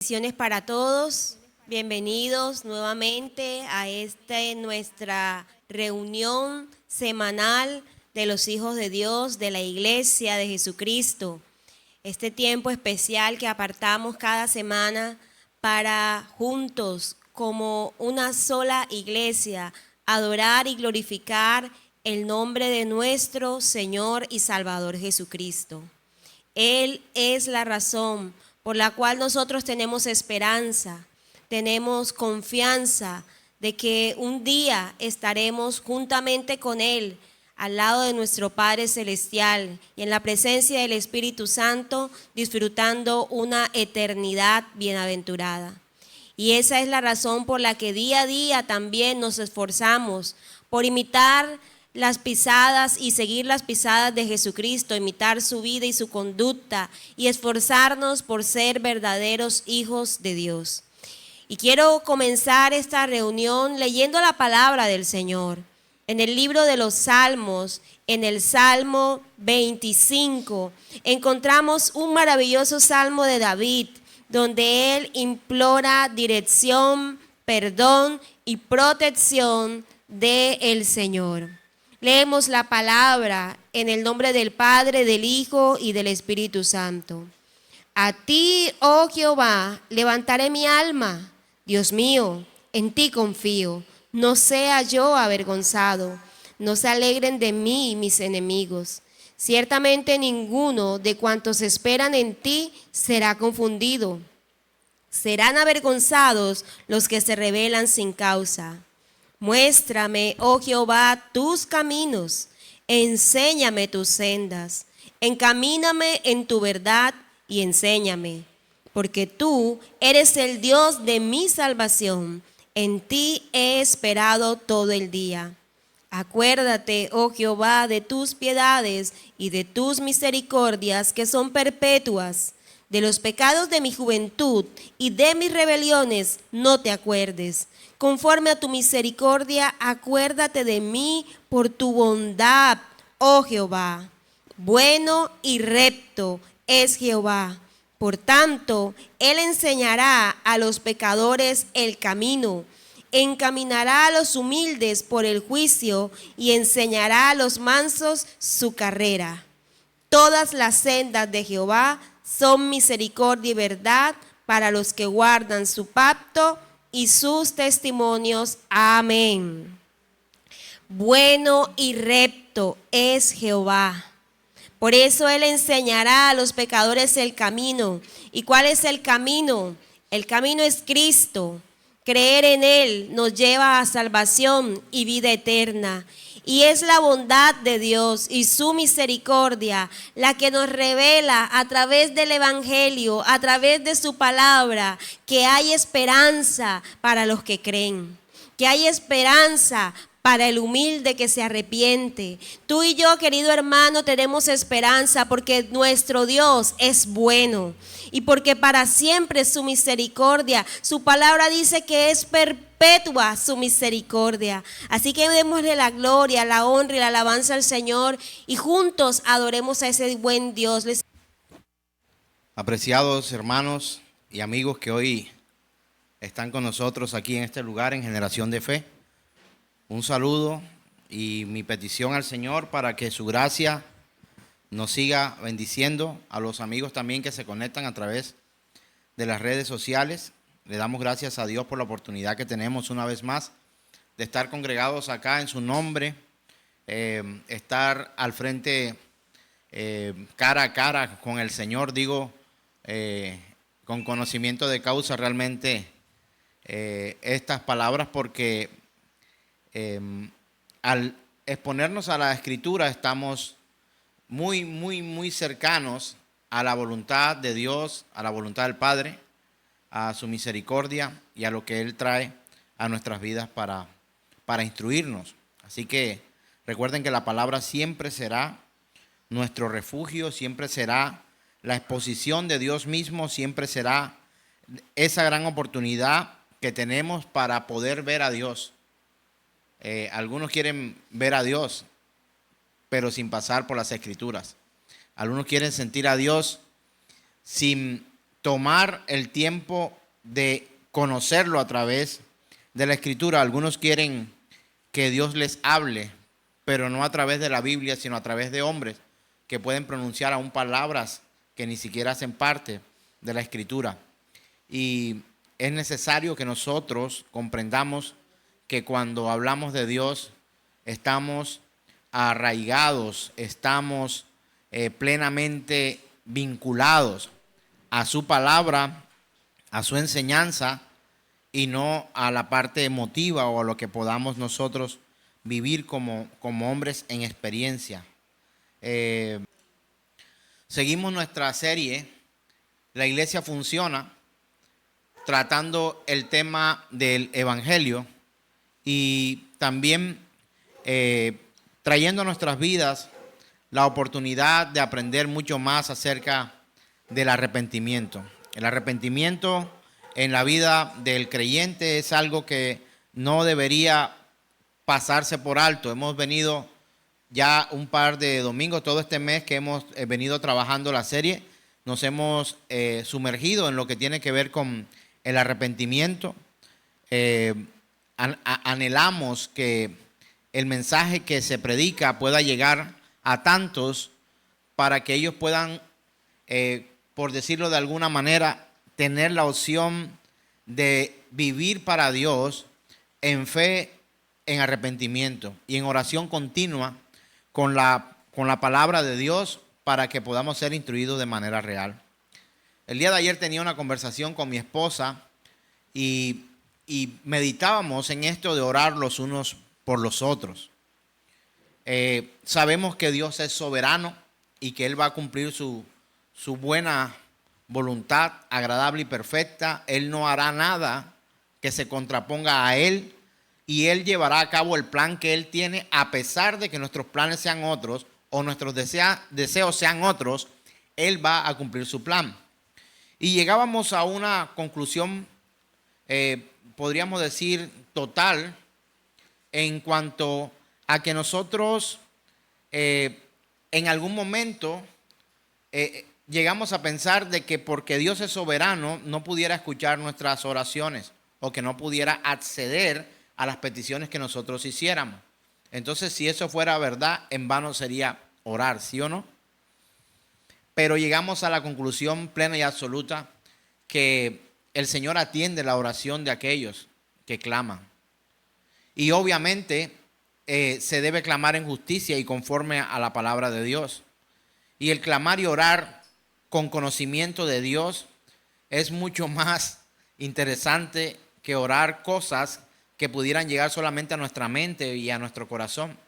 Bendiciones para todos, bienvenidos nuevamente a nuestra reunión semanal de los hijos de Dios, de la Iglesia de Jesucristo. Este tiempo especial que apartamos cada semana para juntos, como una sola iglesia, adorar y glorificar el nombre de nuestro Señor y Salvador Jesucristo. Él es la razón por la cual nosotros tenemos esperanza, tenemos confianza de que un día estaremos juntamente con Él, al lado de nuestro Padre Celestial y en la presencia del Espíritu Santo, disfrutando una eternidad bienaventurada. Y esa es la razón por la que día a día también nos esforzamos por imitar las pisadas y seguir las pisadas de Jesucristo, imitar su vida y su conducta y esforzarnos por ser verdaderos hijos de Dios. Y quiero comenzar esta reunión leyendo la palabra del Señor. En el libro de los Salmos, en el Salmo 25, encontramos un maravilloso salmo de David, donde él implora dirección, perdón y protección del Señor. Leemos la palabra en el nombre del Padre, del Hijo y del Espíritu Santo. A ti, oh Jehová, levantaré mi alma. Dios mío, en ti confío. No sea yo avergonzado. No se alegren de mí mis enemigos. Ciertamente ninguno de cuantos esperan en ti será confundido. Serán avergonzados los que se rebelan sin causa. Muéstrame, oh Jehová, tus caminos, enséñame tus sendas, encamíname en tu verdad y enséñame, porque tú eres el Dios de mi salvación, en ti he esperado todo el día. Acuérdate, oh Jehová, de tus piedades y de tus misericordias que son perpetuas. De los pecados de mi juventud y de mis rebeliones no te acuerdes. Conforme a tu misericordia, acuérdate de mí por tu bondad, oh Jehová. Bueno y recto es Jehová. Por tanto, Él enseñará a los pecadores el camino, encaminará a los humildes por el juicio y enseñará a los mansos su carrera. Todas las sendas de Jehová son misericordia y verdad para los que guardan su pacto y sus testimonios. Amén. Bueno y recto es Jehová. Por eso Él enseñará a los pecadores el camino. ¿Y cuál es el camino? El camino es Cristo. Creer en Él nos lleva a salvación y vida eterna. Y es la bondad de Dios y su misericordia la que nos revela a través del Evangelio, a través de su palabra, que hay esperanza para los que creen, que hay esperanza para el humilde que se arrepiente. Tú y yo, querido hermano, tenemos esperanza porque nuestro Dios es bueno y porque para siempre es su misericordia. Su palabra dice que es perpetua su misericordia. Así que démosle la gloria, la honra y la alabanza al Señor y juntos adoremos a ese buen Dios. Apreciados hermanos y amigos que hoy están con nosotros aquí en este lugar en Generación de Fe, un saludo y mi petición al Señor para que su gracia nos siga bendiciendo. A los amigos también que se conectan a través de las redes sociales, le damos gracias a Dios por la oportunidad que tenemos una vez más de estar congregados acá en su nombre, estar al frente cara a cara con el Señor, con conocimiento de causa realmente estas palabras, porque al exponernos a la Escritura estamos muy cercanos a la voluntad de Dios, a la voluntad del Padre, a su misericordia y a lo que Él trae a nuestras vidas para instruirnos. Así que recuerden que la palabra siempre será nuestro refugio, siempre será la exposición de Dios mismo, siempre será esa gran oportunidad que tenemos para poder ver a Dios. Algunos quieren ver a Dios, pero sin pasar por las Escrituras. Algunos quieren sentir a Dios sin tomar el tiempo de conocerlo a través de la Escritura. Algunos quieren que Dios les hable, pero no a través de la Biblia, sino a través de hombres que pueden pronunciar aún palabras que ni siquiera hacen parte de la Escritura. Y es necesario que nosotros comprendamos que cuando hablamos de Dios estamos arraigados, estamos plenamente vinculados a su palabra, a su enseñanza, y no a la parte emotiva o a lo que podamos nosotros vivir como hombres en experiencia. Seguimos nuestra serie, La Iglesia Funciona, tratando el tema del Evangelio y también trayendo a nuestras vidas la oportunidad de aprender mucho más acerca del arrepentimiento. El arrepentimiento en la vida del creyente es algo que no debería pasarse por alto. Hemos venido ya un par de domingos, todo este mes que hemos venido trabajando la serie, nos hemos sumergido en lo que tiene que ver con el arrepentimiento. Anhelamos que el mensaje que se predica pueda llegar a tantos para que ellos puedan, por decirlo de alguna manera, tener la opción de vivir para Dios en fe, en arrepentimiento y en oración continua con la palabra de Dios para que podamos ser instruidos de manera real. El día de ayer tenía una conversación con mi esposa y meditábamos en esto de orar los unos por los otros. Sabemos que Dios es soberano y que Él va a cumplir su buena voluntad agradable y perfecta. Él no hará nada que se contraponga a Él y Él llevará a cabo el plan que Él tiene, a pesar de que nuestros planes sean otros o nuestros deseos sean otros. Él va a cumplir su plan. Y llegábamos a una conclusión, podríamos decir, total, en cuanto a que nosotros en algún momento llegamos a pensar de que porque Dios es soberano no pudiera escuchar nuestras oraciones o que no pudiera acceder a las peticiones que nosotros hiciéramos. Entonces, si eso fuera verdad, en vano sería orar, ¿sí o no? Pero llegamos a la conclusión plena y absoluta que el Señor atiende la oración de aquellos que claman. Y obviamente se debe clamar en justicia y conforme a la palabra de Dios. Y el clamar y orar con conocimiento de Dios es mucho más interesante que orar cosas que pudieran llegar solamente a nuestra mente y a nuestro corazón.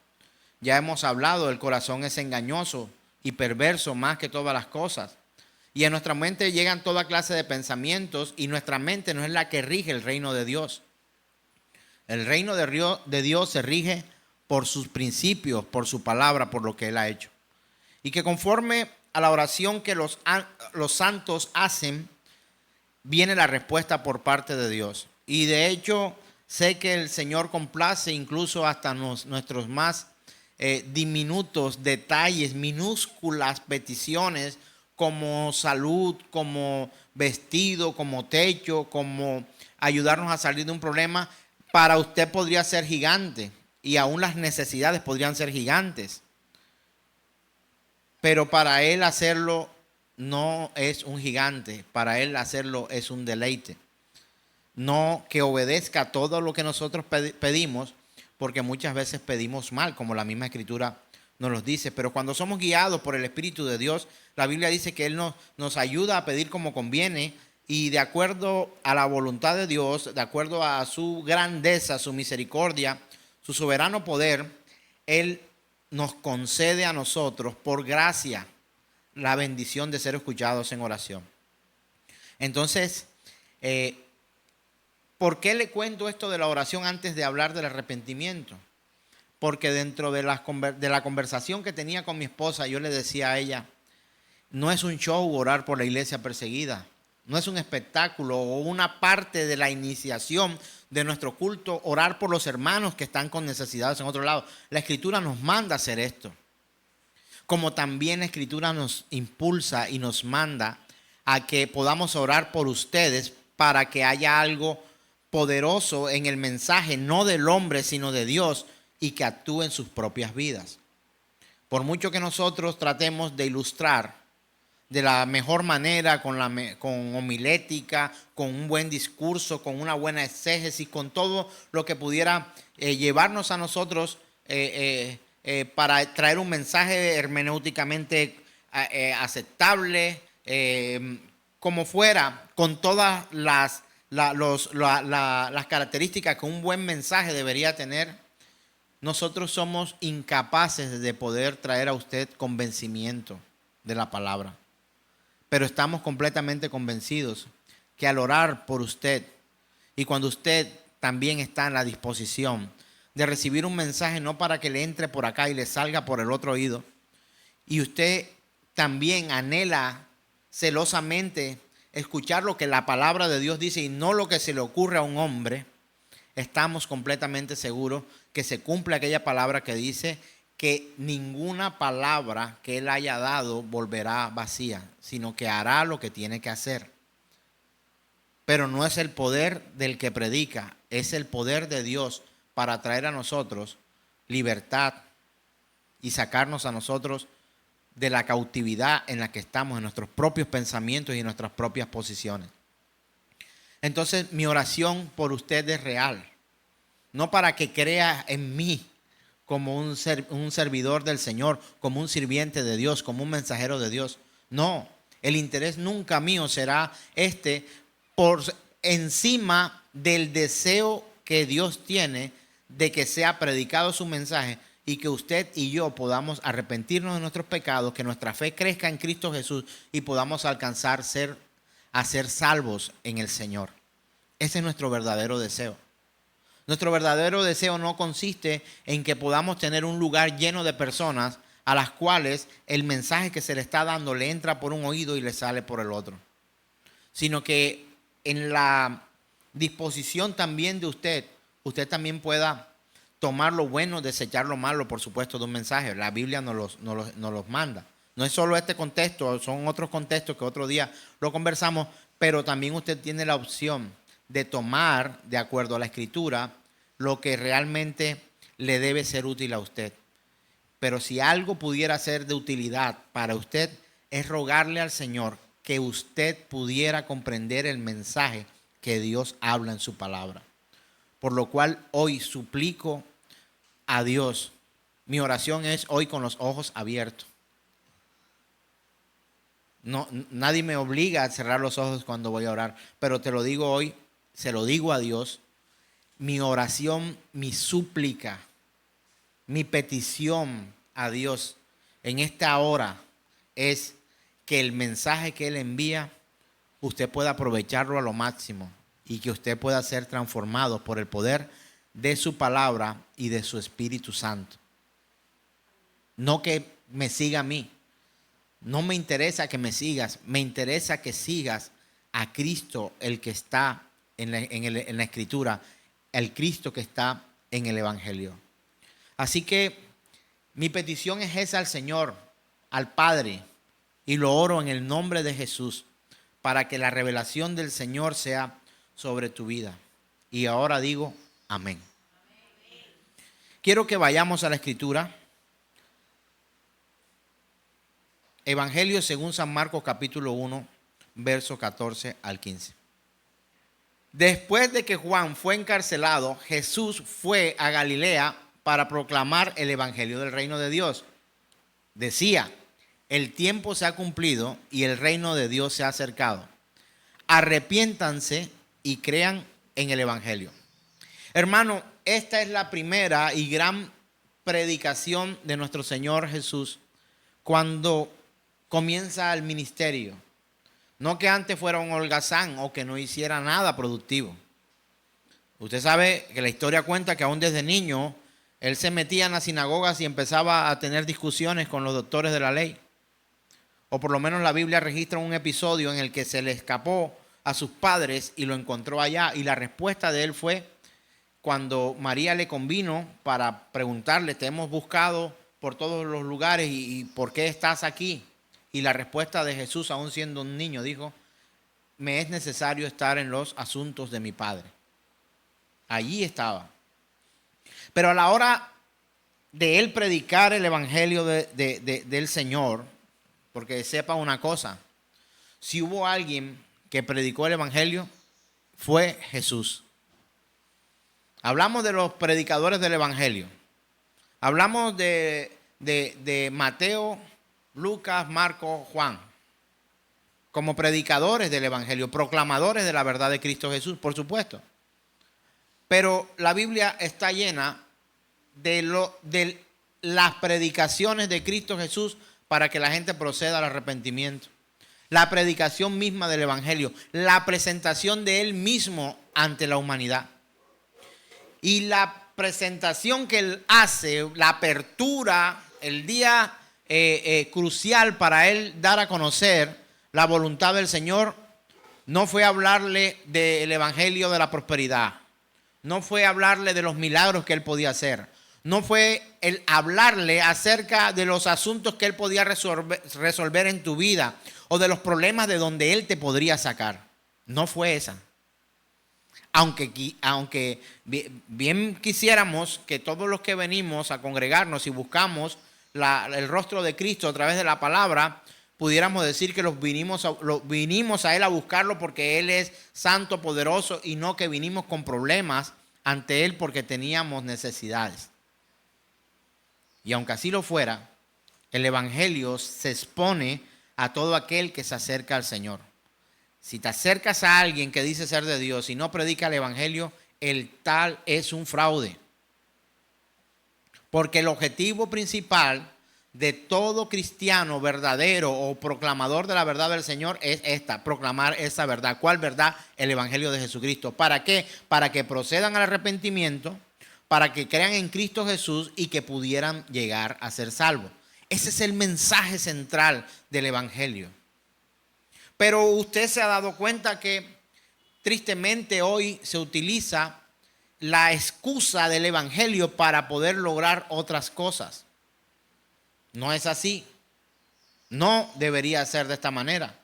Ya hemos hablado, el corazón es engañoso y perverso más que todas las cosas. Y a nuestra mente llegan toda clase de pensamientos y nuestra mente no es la que rige el reino de Dios. El reino de Dios se rige por sus principios, por su palabra, por lo que Él ha hecho. Y que conforme a la oración que los santos hacen, viene la respuesta por parte de Dios. Y de hecho, sé que el Señor complace incluso hasta nuestros más diminutos detalles, minúsculas peticiones, como salud, como vestido, como techo, como ayudarnos a salir de un problema. Para usted podría ser gigante y aún las necesidades podrían ser gigantes. Pero para Él hacerlo no es un gigante, para Él hacerlo es un deleite. No que obedezca todo lo que nosotros pedimos, porque muchas veces pedimos mal, como la misma Escritura nos lo dice. Pero cuando somos guiados por el Espíritu de Dios, la Biblia dice que Él nos ayuda a pedir como conviene y de acuerdo a la voluntad de Dios, de acuerdo a su grandeza, su misericordia, su soberano poder, Él nos concede a nosotros por gracia la bendición de ser escuchados en oración. Entonces, ¿por qué le cuento esto de la oración antes de hablar del arrepentimiento? Porque dentro de la conversación que tenía con mi esposa, yo le decía a ella, no es un show orar por la iglesia perseguida, no es un espectáculo o una parte de la iniciación de nuestro culto, orar por los hermanos que están con necesidades en otro lado. La Escritura nos manda a hacer esto. Como también la Escritura nos impulsa y nos manda a que podamos orar por ustedes para que haya algo poderoso en el mensaje, no del hombre, sino de Dios, y que actúe en sus propias vidas. Por mucho que nosotros tratemos de ilustrar de la mejor manera, con homilética, con un buen discurso, con una buena exégesis, con todo lo que pudiera llevarnos a nosotros para traer un mensaje hermenéuticamente aceptable, como fuera, con todas las características que un buen mensaje debería tener. Nosotros somos incapaces de poder traer a usted convencimiento de la palabra. Pero estamos completamente convencidos que al orar por usted y cuando usted también está en la disposición de recibir un mensaje, no para que le entre por acá y le salga por el otro oído, y usted también anhela celosamente escuchar lo que la palabra de Dios dice y no lo que se le ocurre a un hombre, estamos completamente seguros que se cumple aquella palabra que dice que ninguna palabra que él haya dado volverá vacía, sino que hará lo que tiene que hacer. Pero no es el poder del que predica, es el poder de Dios para traer a nosotros libertad y sacarnos a nosotros de la cautividad en la que estamos, en nuestros propios pensamientos y en nuestras propias posiciones. Entonces, mi oración por usted es real, no para que crea en mí como un servidor del Señor, como un sirviente de Dios, como un mensajero de Dios. No, el interés nunca mío será por encima del deseo que Dios tiene de que sea predicado su mensaje y que usted y yo podamos arrepentirnos de nuestros pecados, que nuestra fe crezca en Cristo Jesús y podamos alcanzar a ser salvos en el Señor. Ese es nuestro verdadero deseo. Nuestro verdadero deseo no consiste en que podamos tener un lugar lleno de personas a las cuales el mensaje que se le está dando le entra por un oído y le sale por el otro, sino que en la disposición también de usted también pueda tomar lo bueno, desechar lo malo, por supuesto, de un mensaje. La Biblia nos los manda. No es solo este contexto, son otros contextos que otro día lo conversamos, pero también usted tiene la opción de tomar, de acuerdo a la Escritura, lo que realmente le debe ser útil a usted. Pero si algo pudiera ser de utilidad para usted, es rogarle al Señor que usted pudiera comprender el mensaje que Dios habla en su palabra. Por lo cual hoy suplico a Dios, mi oración es hoy con los ojos abiertos. No, nadie me obliga a cerrar los ojos cuando voy a orar, pero te lo digo hoy, se lo digo a Dios. Mi oración, mi súplica, mi petición a Dios en esta hora es que el mensaje que Él envía, usted pueda aprovecharlo a lo máximo y que usted pueda ser transformado por el poder de su palabra y de su Espíritu Santo. No que me siga a mí. No me interesa que me sigas, me interesa que sigas a Cristo, el que está en la Escritura, el Cristo que está en el Evangelio. Así que mi petición es esa al Señor, al Padre, y lo oro en el nombre de Jesús, para que la revelación del Señor sea sobre tu vida. Y ahora digo, amén. Quiero que vayamos a la Escritura. Evangelio según San Marcos capítulo 1, versos 14 al 15. Después de que Juan fue encarcelado, Jesús fue a Galilea para proclamar el evangelio del reino de Dios. Decía, el tiempo se ha cumplido y el reino de Dios se ha acercado. Arrepiéntanse y crean en el evangelio. Hermano, esta es la primera y gran predicación de nuestro Señor Jesús cuando comienza el ministerio. No que antes fuera un holgazán o que no hiciera nada productivo. Usted sabe que la historia cuenta que aún desde niño él se metía en las sinagogas y empezaba a tener discusiones con los doctores de la ley. O por lo menos la Biblia registra un episodio en el que se le escapó a sus padres y lo encontró allá. Y la respuesta de él fue cuando María le convino para preguntarle, te hemos buscado por todos los lugares y ¿por qué estás aquí? Y la respuesta de Jesús, aún siendo un niño, dijo: me es necesario estar en los asuntos de mi Padre. Allí estaba. Pero a la hora de él predicar el evangelio del Señor, porque sepa una cosa, si hubo alguien que predicó el evangelio, fue Jesús. Hablamos de los predicadores del evangelio. Hablamos de Mateo, Lucas, Marcos, Juan, como predicadores del evangelio, proclamadores de la verdad de Cristo Jesús, por supuesto. Pero la Biblia está llena de las predicaciones de Cristo Jesús para que la gente proceda al arrepentimiento. La predicación misma del evangelio, la presentación de él mismo ante la humanidad. Y la presentación que él hace, la apertura, el día crucial para él dar a conocer la voluntad del Señor, no fue hablarle del evangelio de la prosperidad, no fue hablarle de los milagros que él podía hacer, no fue el hablarle acerca de los asuntos que él podía resolver en tu vida o de los problemas de donde él te podría sacar. No fue esa. Aunque bien quisiéramos que todos los que venimos a congregarnos y buscamos el rostro de Cristo a través de la palabra, pudiéramos decir que vinimos a Él a buscarlo porque Él es santo, poderoso, y no que vinimos con problemas ante Él porque teníamos necesidades. Y aunque así lo fuera, el evangelio se expone a todo aquel que se acerca al Señor. Si te acercas a alguien que dice ser de Dios y no predica el evangelio, el tal es un fraude. Porque el objetivo principal de todo cristiano verdadero o proclamador de la verdad del Señor es proclamar esa verdad. ¿Cuál verdad? El evangelio de Jesucristo. ¿Para qué? Para que procedan al arrepentimiento, para que crean en Cristo Jesús y que pudieran llegar a ser salvos. Ese es el mensaje central del evangelio. Pero usted se ha dado cuenta que tristemente hoy se utiliza la excusa del evangelio para poder lograr otras cosas. No es así. No debería ser de esta manera.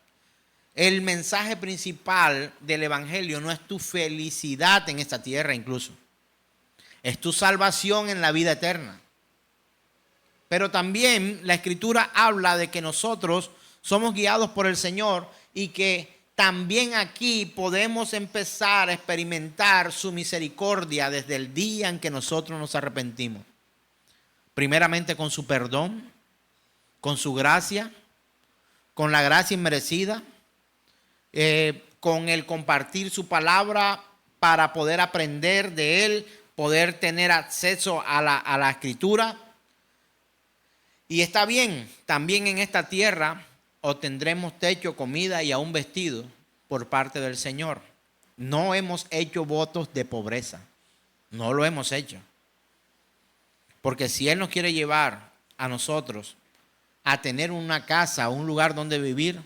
El mensaje principal del evangelio no es tu felicidad en esta tierra incluso. Es tu salvación en la vida eterna. Pero también la Escritura habla de que nosotros somos guiados por el Señor y que también aquí podemos empezar a experimentar su misericordia desde el día en que nosotros nos arrepentimos. Primeramente con su perdón, con su gracia, con la gracia inmerecida, con el compartir su palabra para poder aprender de él, poder tener acceso a la Escritura. Y está bien, también en esta tierra obtendremos techo, comida y aún vestido por parte del Señor. No hemos hecho votos de pobreza. No lo hemos hecho. Porque si Él nos quiere llevar a nosotros a tener una casa, un lugar donde vivir,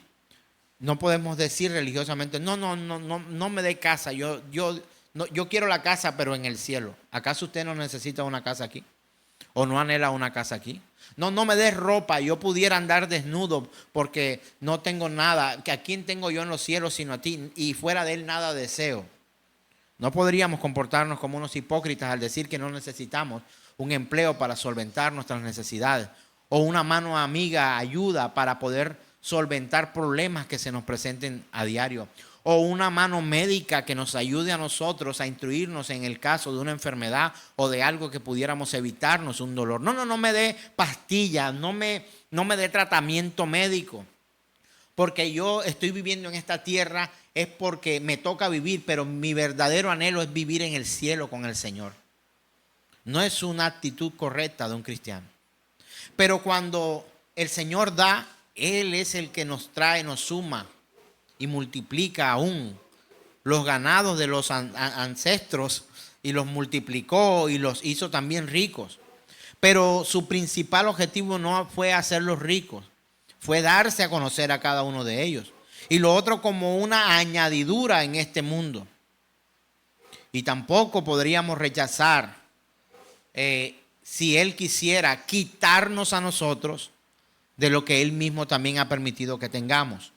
no podemos decir religiosamente, no me dé casa, yo quiero la casa pero en el cielo. ¿Acaso usted no necesita una casa aquí? ¿O no anhela una casa aquí? No me des ropa, yo pudiera andar desnudo porque no tengo nada. ¿A quién tengo yo en los cielos sino a ti? Y fuera de él nada deseo. No podríamos comportarnos como unos hipócritas al decir que no necesitamos un empleo para solventar nuestras necesidades o una mano amiga ayuda para poder solventar problemas que se nos presenten a diario, o una mano médica que nos ayude a nosotros a instruirnos en el caso de una enfermedad o de algo que pudiéramos evitarnos un dolor. No me dé pastillas, no me dé tratamiento médico, porque yo estoy viviendo en esta tierra es porque me toca vivir, pero mi verdadero anhelo es vivir en el cielo con el Señor. No es una actitud correcta de un cristiano. Pero cuando el Señor da, Él es el que nos trae, nos suma y multiplica aún los ganados de los ancestros y los multiplicó y los hizo también ricos. Pero su principal objetivo no fue hacerlos ricos, fue darse a conocer a cada uno de ellos. Y lo otro como una añadidura en este mundo. Y tampoco podríamos rechazar, si Él quisiera quitarnos a nosotros de lo que Él mismo también ha permitido que tengamos.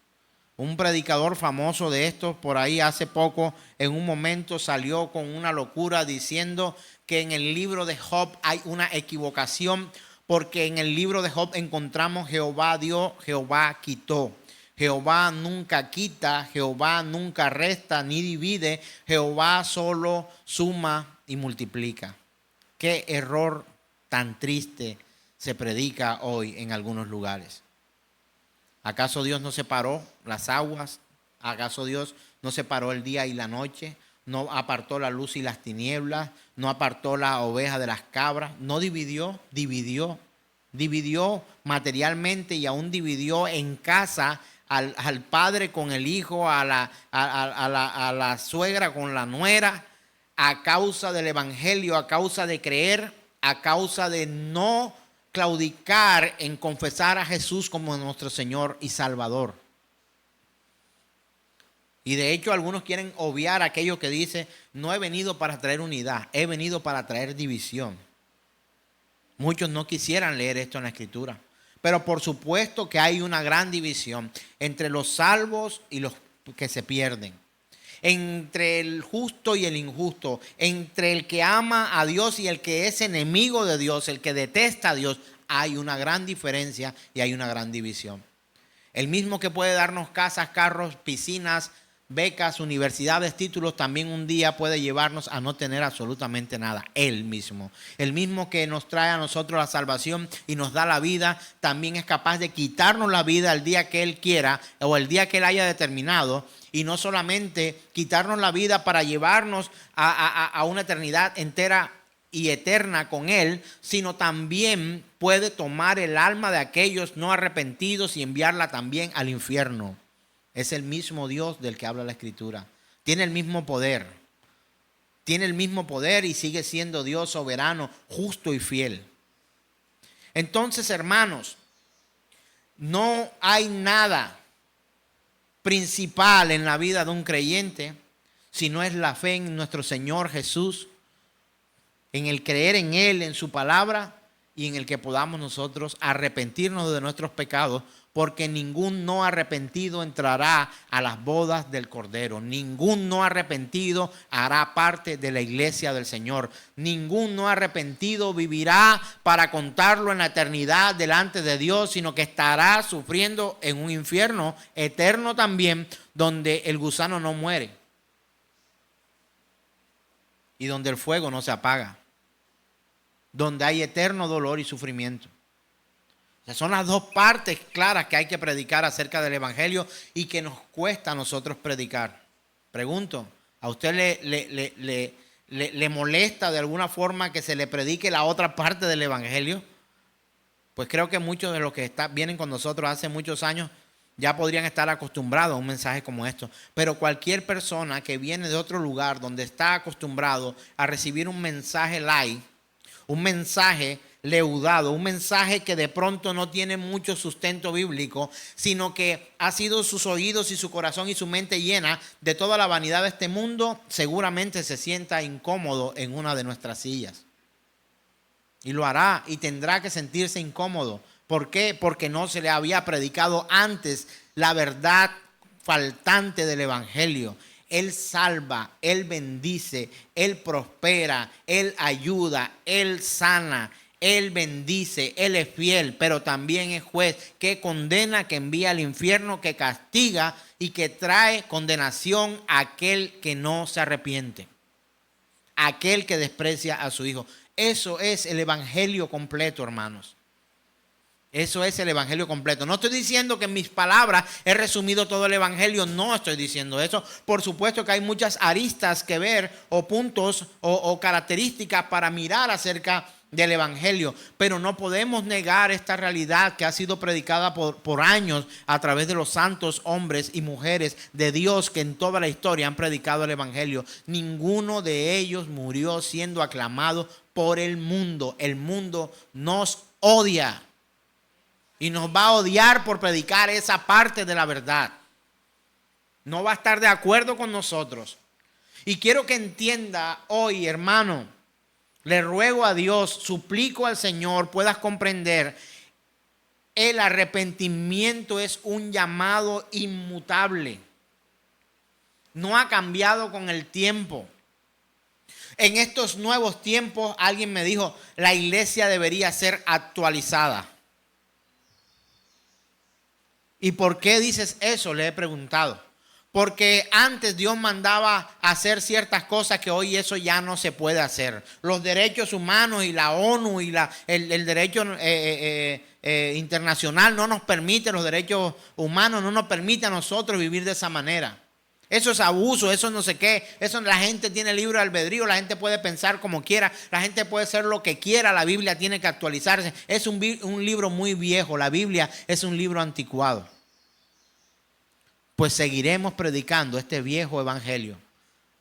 Un predicador famoso de estos por ahí hace poco, en un momento salió con una locura diciendo que en el libro de Job hay una equivocación, porque en el libro de Job encontramos Jehová dio, Jehová quitó. Jehová nunca quita, Jehová nunca resta ni divide, Jehová solo suma y multiplica. Qué error tan triste se predica hoy en algunos lugares. ¿Acaso Dios no separó las aguas? ¿Acaso Dios no separó el día y la noche? ¿No apartó la luz y las tinieblas? ¿No apartó la oveja de las cabras? ¿No dividió? Dividió materialmente y aún dividió en casa al padre con el hijo, a la suegra con la nuera, a causa del evangelio, a causa de creer, a causa de no claudicar en confesar a Jesús como nuestro Señor y Salvador. Y de hecho algunos quieren obviar aquello que dice: no he venido para traer unidad, he venido para traer división. Muchos no quisieran leer esto en la Escritura, pero por supuesto que hay una gran división entre los salvos y los que se pierden, entre el justo y el injusto, entre el que ama a Dios y el que es enemigo de Dios, el que detesta a Dios. Hay una gran diferencia y hay una gran división. El mismo que puede darnos casas, carros, piscinas, becas, universidades, títulos, también un día puede llevarnos a no tener absolutamente nada. Él mismo. El mismo que nos trae a nosotros la salvación y nos da la vida, también es capaz de quitarnos la vida el día que Él quiera o el día que Él haya determinado. Y no solamente quitarnos la vida para llevarnos a una eternidad entera y eterna con Él, sino también puede tomar el alma de aquellos no arrepentidos y enviarla también al infierno. Es el mismo Dios del que habla la Escritura. Tiene el mismo poder. Tiene el mismo poder y sigue siendo Dios soberano, justo y fiel. Entonces, hermanos, no hay nada principal en la vida de un creyente si no es la fe en nuestro Señor Jesús, en el creer en Él, en su palabra, y en el que podamos nosotros arrepentirnos de nuestros pecados, porque ningún no arrepentido entrará a las bodas del Cordero. Ningún no arrepentido hará parte de la iglesia del Señor. Ningún no arrepentido vivirá para contarlo en la eternidad delante de Dios, sino que estará sufriendo en un infierno eterno también, donde el gusano no muere y donde el fuego no se apaga, donde hay eterno dolor y sufrimiento. Son las dos partes claras que hay que predicar acerca del evangelio y que nos cuesta a nosotros predicar. Pregunto, ¿a usted le molesta de alguna forma que se le predique la otra parte del evangelio? Pues creo que muchos de los que vienen con nosotros hace muchos años ya podrían estar acostumbrados a un mensaje como esto. Pero cualquier persona que viene de otro lugar donde está acostumbrado a recibir un mensaje light, un mensaje leudado, un mensaje que de pronto no tiene mucho sustento bíblico, sino que ha sido sus oídos y su corazón y su mente llena de toda la vanidad de este mundo, seguramente se sienta incómodo en una de nuestras sillas. Y lo hará y tendrá que sentirse incómodo. ¿Por qué? Porque no se le había predicado antes la verdad faltante del evangelio. Él salva, Él bendice, Él prospera, Él ayuda, Él sana, Él bendice, Él es fiel, pero también es juez que condena, que envía al infierno, que castiga y que trae condenación a aquel que no se arrepiente, a aquel que desprecia a su hijo. Eso es el evangelio completo, hermanos. Eso es el evangelio completo. No estoy diciendo que en mis palabras he resumido todo el evangelio. No estoy diciendo eso. Por supuesto que hay muchas aristas que ver o puntos o características para mirar acerca del evangelio. Pero no podemos negar esta realidad que ha sido predicada por años a través de los santos hombres y mujeres de Dios que en toda la historia han predicado el evangelio. Ninguno de ellos murió siendo aclamado por el mundo. El mundo nos odia. Y nos va a odiar por predicar esa parte de la verdad. No va a estar de acuerdo con nosotros. Y quiero que entienda hoy, hermano, le ruego a Dios, suplico al Señor, puedas comprender el arrepentimiento es un llamado inmutable. No ha cambiado con el tiempo. En estos nuevos tiempos, alguien me dijo, la iglesia debería ser actualizada. ¿Y por qué dices eso? Le he preguntado. Porque antes Dios mandaba hacer ciertas cosas que hoy eso ya no se puede hacer. Los derechos humanos y la ONU y el derecho internacional no nos permite, los derechos humanos no nos permite a nosotros vivir de esa manera. Eso es abuso, eso no sé qué, eso la gente tiene libre albedrío, la gente puede pensar como quiera, la gente puede ser lo que quiera, la Biblia tiene que actualizarse. Es un libro muy viejo, la Biblia es un libro anticuado. Pues seguiremos predicando este viejo evangelio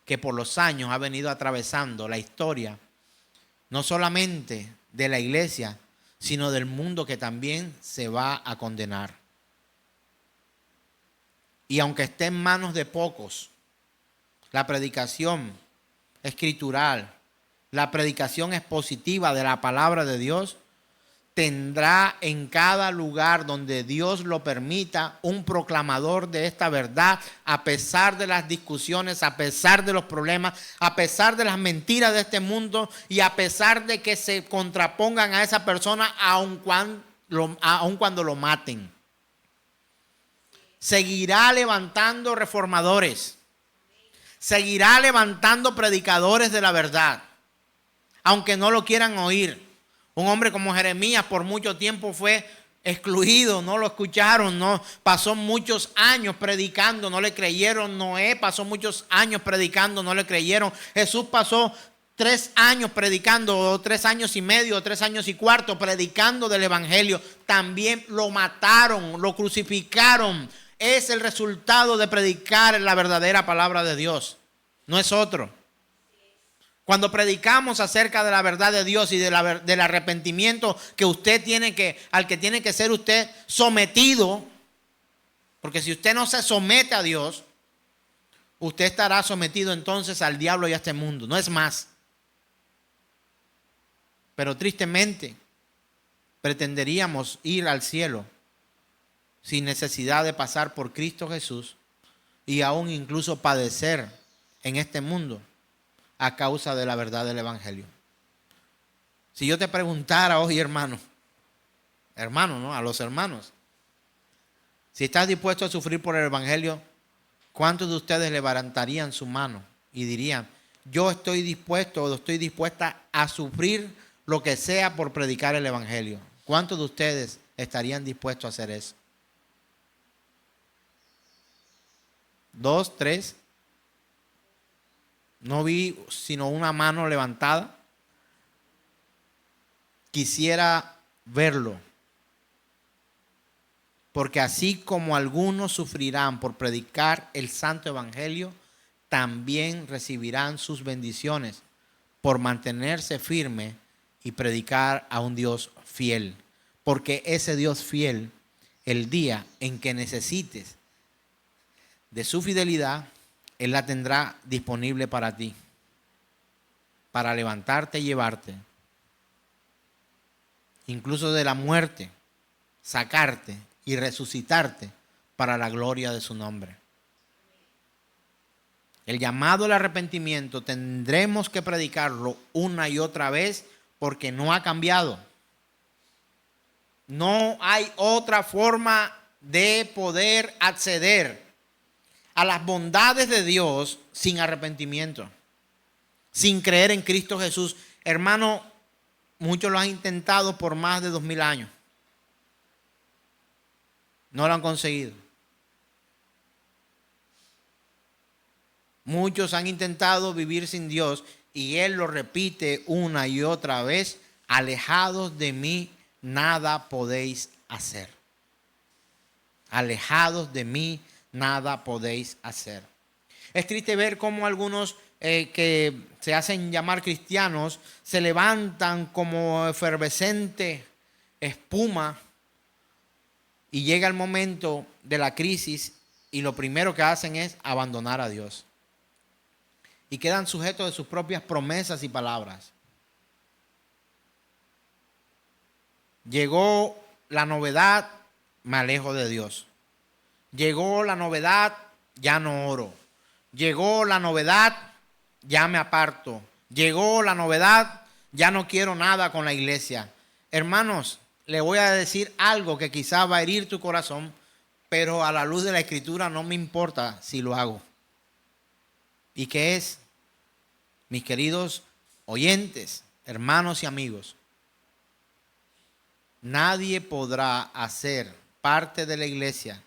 que por los años ha venido atravesando la historia, no solamente de la iglesia, sino del mundo que también se va a condenar. Y aunque esté en manos de pocos, la predicación escritural, la predicación expositiva de la palabra de Dios, tendrá en cada lugar donde Dios lo permita un proclamador de esta verdad, a pesar de las discusiones, a pesar de los problemas, a pesar de las mentiras de este mundo y a pesar de que se contrapongan a esa persona aun cuando lo maten. Seguirá levantando reformadores, seguirá levantando predicadores de la verdad, aunque no lo quieran oír. Un hombre como Jeremías por mucho tiempo fue excluido, no lo escucharon, no pasó muchos años predicando, no le creyeron. Noé pasó muchos años predicando, no le creyeron. Jesús pasó 3 años predicando, o 3 años y medio, o 3 años y cuarto predicando del evangelio. También lo mataron, lo crucificaron. Es el resultado de predicar la verdadera palabra de Dios, no es otro. Cuando predicamos acerca de la verdad de Dios y del arrepentimiento al que tiene que ser usted sometido, porque si usted no se somete a Dios, usted estará sometido entonces al diablo y a este mundo, no es más. Pero tristemente pretenderíamos ir al cielo sin necesidad de pasar por Cristo Jesús y aún incluso padecer en este mundo a causa de la verdad del evangelio. Si yo te preguntara hoy, hermano, ¿no? A los hermanos, si estás dispuesto a sufrir por el evangelio, ¿cuántos de ustedes levantarían su mano y dirían, yo estoy dispuesto o estoy dispuesta a sufrir lo que sea por predicar el evangelio? ¿Cuántos de ustedes estarían dispuestos a hacer eso? 2, 3. No vi sino una mano levantada. Quisiera verlo. Porque así como algunos sufrirán por predicar el santo evangelio, también recibirán sus bendiciones por mantenerse firme y predicar a un Dios fiel. Porque ese Dios fiel, el día en que necesites de su fidelidad, Él la tendrá disponible para ti, para levantarte y llevarte, incluso de la muerte, sacarte y resucitarte para la gloria de su nombre. El llamado al arrepentimiento tendremos que predicarlo una y otra vez porque no ha cambiado. No hay otra forma de poder acceder a las bondades de Dios sin arrepentimiento, sin creer en Cristo Jesús. Hermano, muchos lo han intentado por más de 2000 años. No lo han conseguido. Muchos han intentado vivir sin Dios y Él lo repite una y otra vez: alejados de mí, nada podéis hacer. Alejados de mí, nada podéis hacer. Es triste ver cómo algunos que se hacen llamar cristianos se levantan como efervescente espuma y llega el momento de la crisis y lo primero que hacen es abandonar a Dios y quedan sujetos de sus propias promesas y palabras. Llegó la novedad, me alejo de Dios. Llegó la novedad, ya no oro. Llegó la novedad, ya me aparto. Llegó la novedad, ya no quiero nada con la iglesia. Hermanos, le voy a decir algo que quizás va a herir tu corazón, pero a la luz de la Escritura no me importa si lo hago. ¿Y qué es? Mis queridos oyentes, hermanos y amigos, nadie podrá hacer parte de la iglesia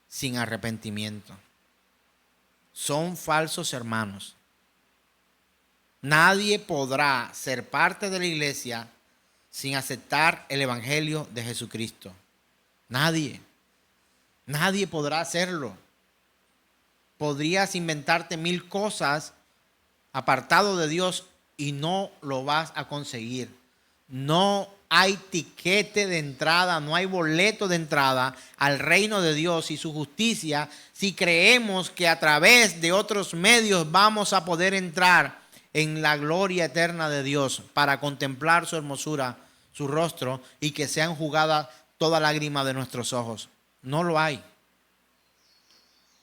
sin arrepentimiento. Son falsos hermanos. Nadie podrá ser parte de la iglesia sin aceptar el evangelio de Jesucristo. Nadie. Nadie podrá hacerlo. Podrías inventarte 1000 cosas apartado de Dios y no lo vas a conseguir. No hay tiquete de entrada, no hay boleto de entrada al reino de Dios y su justicia si creemos que a través de otros medios vamos a poder entrar en la gloria eterna de Dios para contemplar su hermosura, su rostro y que sean enjugadas toda lágrima de nuestros ojos. No lo hay.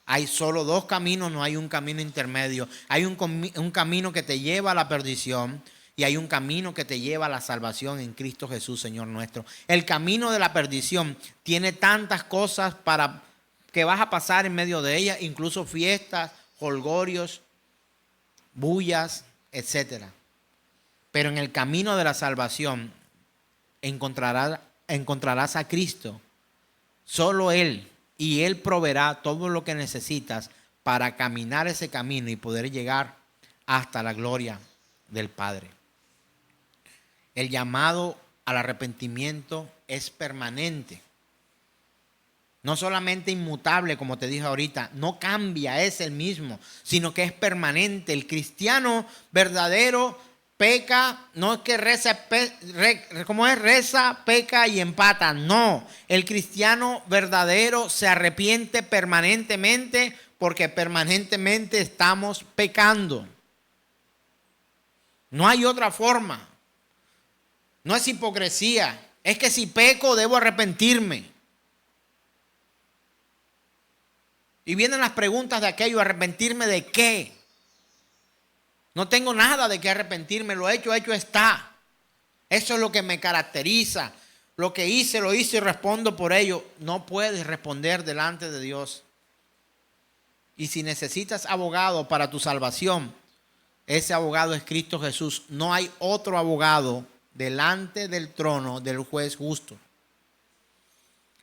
Hay solo 2 caminos, no hay un camino intermedio. Hay un camino que te lleva a la perdición y hay un camino que te lleva a la salvación en Cristo Jesús, Señor nuestro. El camino de la perdición tiene tantas cosas para que vas a pasar en medio de ella, incluso fiestas, jolgorios, bullas, etc. Pero en el camino de la salvación encontrarás a Cristo. Solo Él. Y Él proveerá todo lo que necesitas para caminar ese camino y poder llegar hasta la gloria del Padre. El llamado al arrepentimiento es permanente. No solamente inmutable, como te dije ahorita, no cambia, es el mismo, sino que es permanente. El cristiano verdadero peca, no es que reza, peca y empata. No, el cristiano verdadero se arrepiente permanentemente porque permanentemente estamos pecando. No hay otra forma. No es hipocresía. Es que si peco debo arrepentirme. Y vienen las preguntas de aquello, ¿arrepentirme de qué? No tengo nada de qué arrepentirme, lo hecho está. Eso es lo que me caracteriza. Lo que hice, lo hice y respondo por ello. No puedes responder delante de Dios. Y si necesitas abogado para tu salvación, ese abogado es Cristo Jesús. No hay otro abogado delante del trono del juez justo.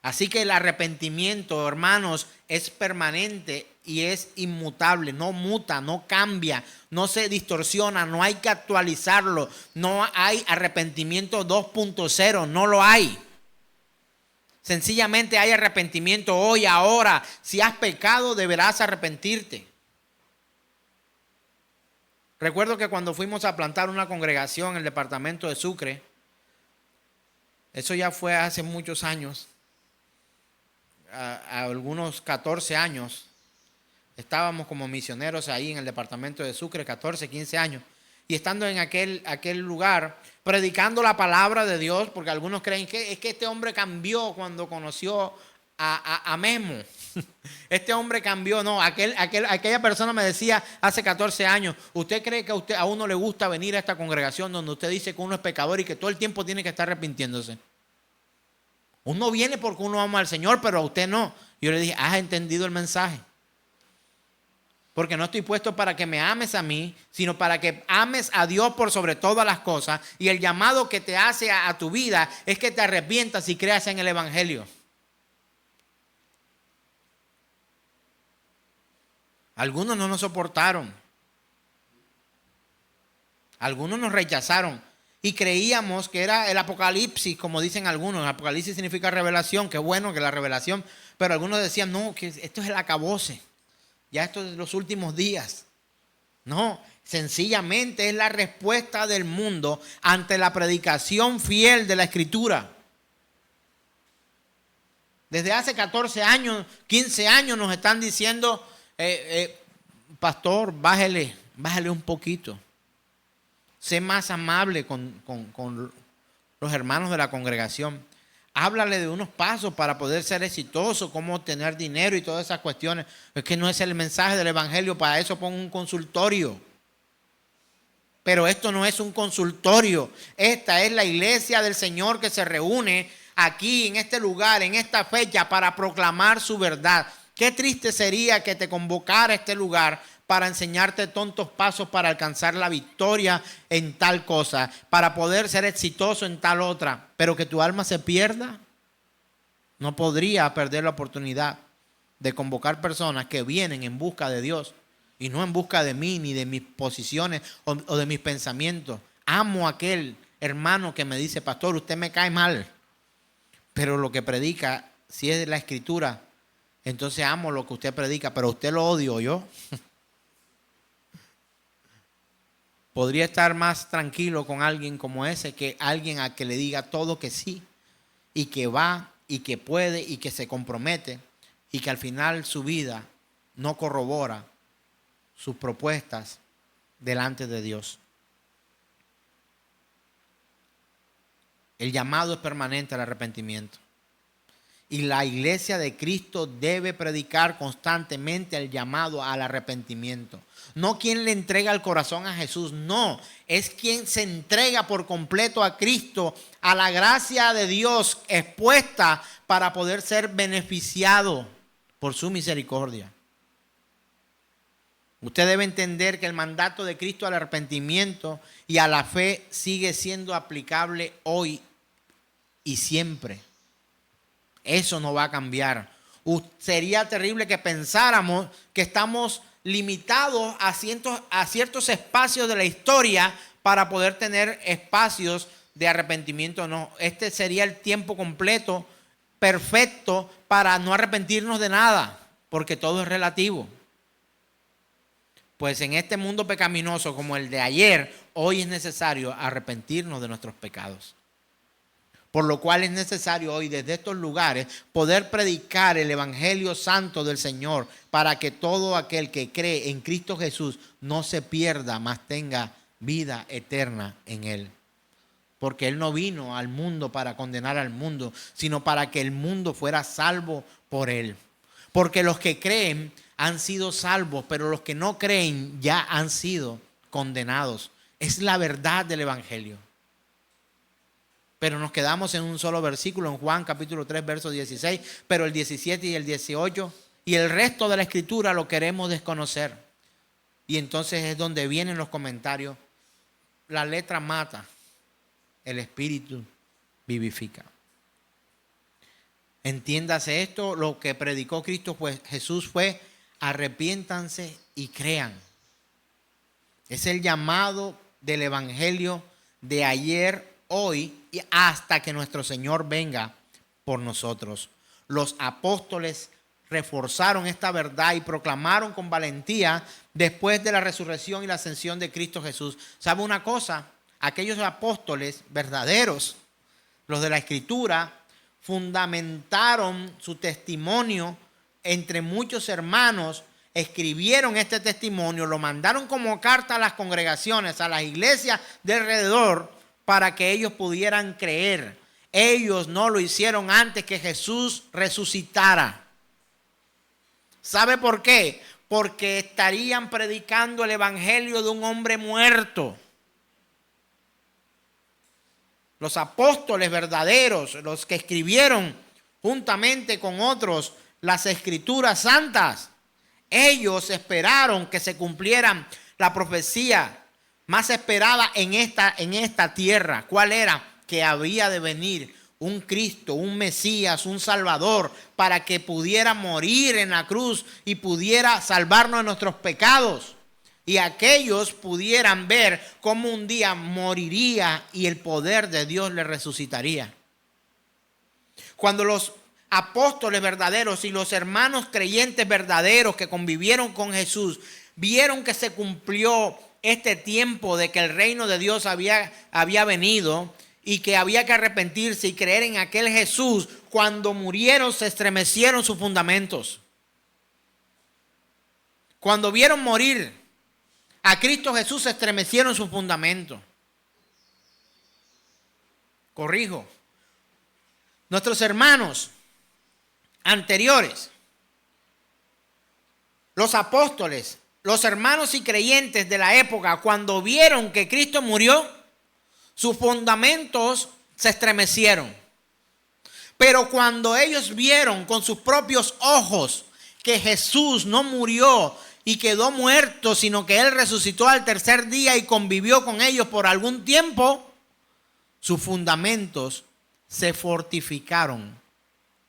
Así que el arrepentimiento, hermanos, es permanente y es inmutable, no muta, no cambia, no se distorsiona, no hay que actualizarlo, no hay arrepentimiento 2.0, no lo hay. Sencillamente hay arrepentimiento hoy, ahora. Si has pecado, deberás arrepentirte. Recuerdo que cuando fuimos a plantar una congregación en el departamento de Sucre, eso ya fue hace muchos años, a algunos 14 años, estábamos como misioneros ahí en el departamento de Sucre, 14, 15 años, y estando en aquel lugar, predicando la palabra de Dios, porque algunos creen que es que este hombre cambió cuando conoció a Memo. Este hombre cambió, no, aquella persona me decía hace 14 años, ¿usted cree que a uno le gusta venir a esta congregación donde usted dice que uno es pecador y que todo el tiempo tiene que estar arrepintiéndose? Uno viene porque uno ama al Señor, pero a usted no. Yo le dije, ¿has entendido el mensaje? Porque no estoy puesto para que me ames a mí, sino para que ames a Dios por sobre todas las cosas. Y el llamado que te hace a tu vida es que te arrepientas y creas en el Evangelio. Algunos no nos soportaron. Algunos nos rechazaron. Y creíamos que era el Apocalipsis, como dicen algunos. Apocalipsis significa revelación. Qué bueno que la revelación. Pero algunos decían, no, que esto es el acabose. Ya esto es los últimos días. No, sencillamente es la respuesta del mundo ante la predicación fiel de la Escritura. Desde hace 14 años, 15 años nos están diciendo, pastor, bájele un poquito. Sé más amable con los hermanos de la congregación. háblale de unos pasos para poder ser exitoso, cómo obtener dinero y todas esas cuestiones. Es que no es el mensaje del evangelio, para eso pongo un consultorio. Pero esto no es un consultorio. Esta es la iglesia del Señor que se reúne aquí, en este lugar, en esta fecha, para proclamar su verdad. Qué triste sería que te convocara a este lugar para enseñarte tontos pasos para alcanzar la victoria en tal cosa, para poder ser exitoso en tal otra, pero que tu alma se pierda. No podría perder la oportunidad de convocar personas que vienen en busca de Dios y no en busca de mí, ni de mis posiciones o de mis pensamientos. Amo a aquel hermano que me dice: pastor, usted me cae mal, pero lo que predica, si es de la Escritura, entonces amo lo que usted predica, pero usted lo odio yo. Podría estar más tranquilo con alguien como ese que alguien a que le diga todo que sí, y que va, y que puede, y que se compromete, y que al final su vida no corrobora sus propuestas delante de Dios. El llamado es permanente al arrepentimiento. Y la iglesia de Cristo debe predicar constantemente el llamado al arrepentimiento. No quien le entrega el corazón a Jesús, no. Es quien se entrega por completo a Cristo, a la gracia de Dios expuesta para poder ser beneficiado por su misericordia. Usted debe entender que el mandato de Cristo al arrepentimiento y a la fe sigue siendo aplicable hoy y siempre. Eso no va a cambiar. Sería terrible que pensáramos que estamos limitados a ciertos espacios de la historia para poder tener espacios de arrepentimiento. No, este sería el tiempo completo, perfecto, para no arrepentirnos de nada, porque todo es relativo. Pues en este mundo pecaminoso como el de ayer, hoy es necesario arrepentirnos de nuestros pecados. Por lo cual es necesario hoy desde estos lugares poder predicar el evangelio santo del Señor, para que todo aquel que cree en Cristo Jesús no se pierda, mas tenga vida eterna en Él. Porque Él no vino al mundo para condenar al mundo, sino para que el mundo fuera salvo por Él. Porque los que creen han sido salvos, pero los que no creen ya han sido condenados. Es la verdad del evangelio. Pero nos quedamos en un solo versículo, en Juan capítulo 3, verso 16, pero el 17 y el 18 y el resto de la escritura lo queremos desconocer. Y entonces es donde vienen los comentarios. La letra mata, el espíritu vivifica. Entiéndase esto, lo que predicó Cristo, pues Jesús fue: arrepiéntanse y crean. Es el llamado del evangelio de ayer, hoy y hasta que nuestro Señor venga por nosotros. Los apóstoles reforzaron esta verdad y proclamaron con valentía después de la resurrección y la ascensión de Cristo Jesús. ¿Sabe una cosa? Aquellos apóstoles verdaderos, los de la Escritura, fundamentaron su testimonio entre muchos hermanos, escribieron este testimonio, lo mandaron como carta a las congregaciones, a las iglesias de alrededor, para que ellos pudieran creer. Ellos no lo hicieron antes que Jesús resucitara. ¿Sabe por qué? Porque estarían predicando el evangelio de un hombre muerto. Los apóstoles verdaderos, los que escribieron juntamente con otros las escrituras santas, ellos esperaron que se cumplieran la profecía más esperada en esta tierra. ¿Cuál era? Que había de venir un Cristo, un Mesías, un Salvador, para que pudiera morir en la cruz y pudiera salvarnos de nuestros pecados. Y aquellos pudieran ver cómo un día moriría y el poder de Dios le resucitaría. Cuando los apóstoles verdaderos y los hermanos creyentes verdaderos que convivieron con Jesús vieron que se cumplió este tiempo de que el reino de Dios había venido y que había que arrepentirse y creer en aquel Jesús, cuando murieron se estremecieron sus fundamentos. Cuando vieron morir a Cristo Jesús se estremecieron sus fundamentos. Corrijo. nuestros hermanos anteriores, los apóstoles, los hermanos y creyentes de la época, cuando vieron que Cristo murió, sus fundamentos se estremecieron. Pero cuando ellos vieron con sus propios ojos que Jesús no murió y quedó muerto, sino que Él resucitó al tercer día y convivió con ellos por algún tiempo, sus fundamentos se fortificaron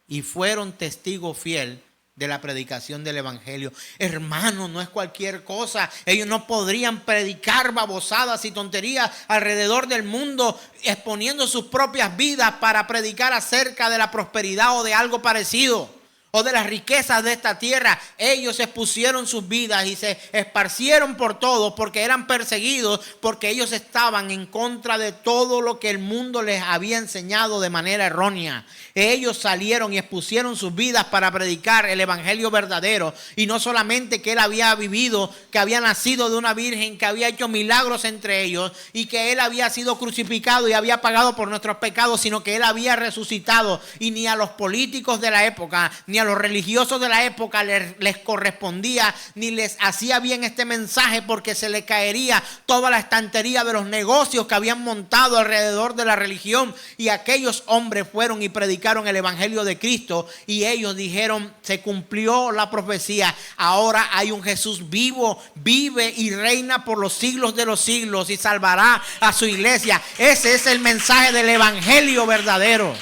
y fueron testigo fiel de la predicación del evangelio. Hermano, no es cualquier cosa. Ellos no podrían predicar babosadas y tonterías alrededor del mundo, exponiendo sus propias vidas para predicar acerca de la prosperidad o de algo parecido, o de las riquezas de esta tierra. Ellos expusieron sus vidas y se esparcieron por todos porque eran perseguidos, porque ellos estaban en contra de todo lo que el mundo les había enseñado de manera errónea. Ellos salieron y expusieron sus vidas para predicar el evangelio verdadero. Y no solamente que Él había vivido, que había nacido de una virgen, que había hecho milagros entre ellos y que Él había sido crucificado y había pagado por nuestros pecados, sino que Él había resucitado. Y ni a los políticos de la época, ni a los religiosos de la época les correspondía, ni les hacía bien este mensaje, porque se le caería toda la estantería de los negocios que habían montado alrededor de la religión. Y aquellos hombres fueron y predicaron el evangelio de Cristo, y ellos dijeron: se cumplió la profecía, ahora hay un Jesús vivo, vive y reina por los siglos de los siglos y salvará a su iglesia. Ese es el mensaje del evangelio verdadero.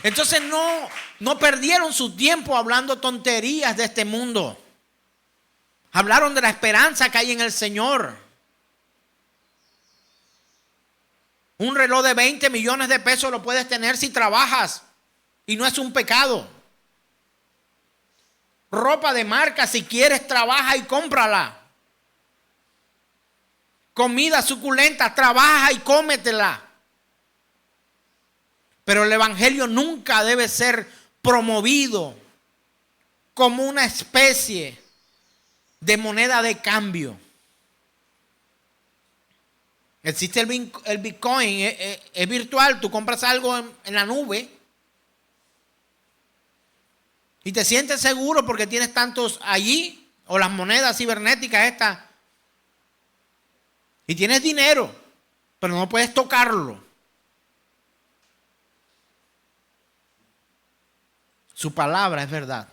Entonces no perdieron su tiempo hablando tonterías de este mundo. Hablaron de la esperanza que hay en el Señor. Un reloj de 20 millones de pesos lo puedes tener si trabajas, y no es un pecado. Ropa de marca, si quieres, trabaja y cómprala. Comida suculenta, trabaja y cómetela. Pero el evangelio nunca debe ser promovido como una especie de moneda de cambio. Existe el Bitcoin, es virtual. Tú compras algo en la nube y te sientes seguro porque tienes tantos allí, o las monedas cibernéticas estas, y tienes dinero, pero no puedes tocarlo. Su palabra es verdad.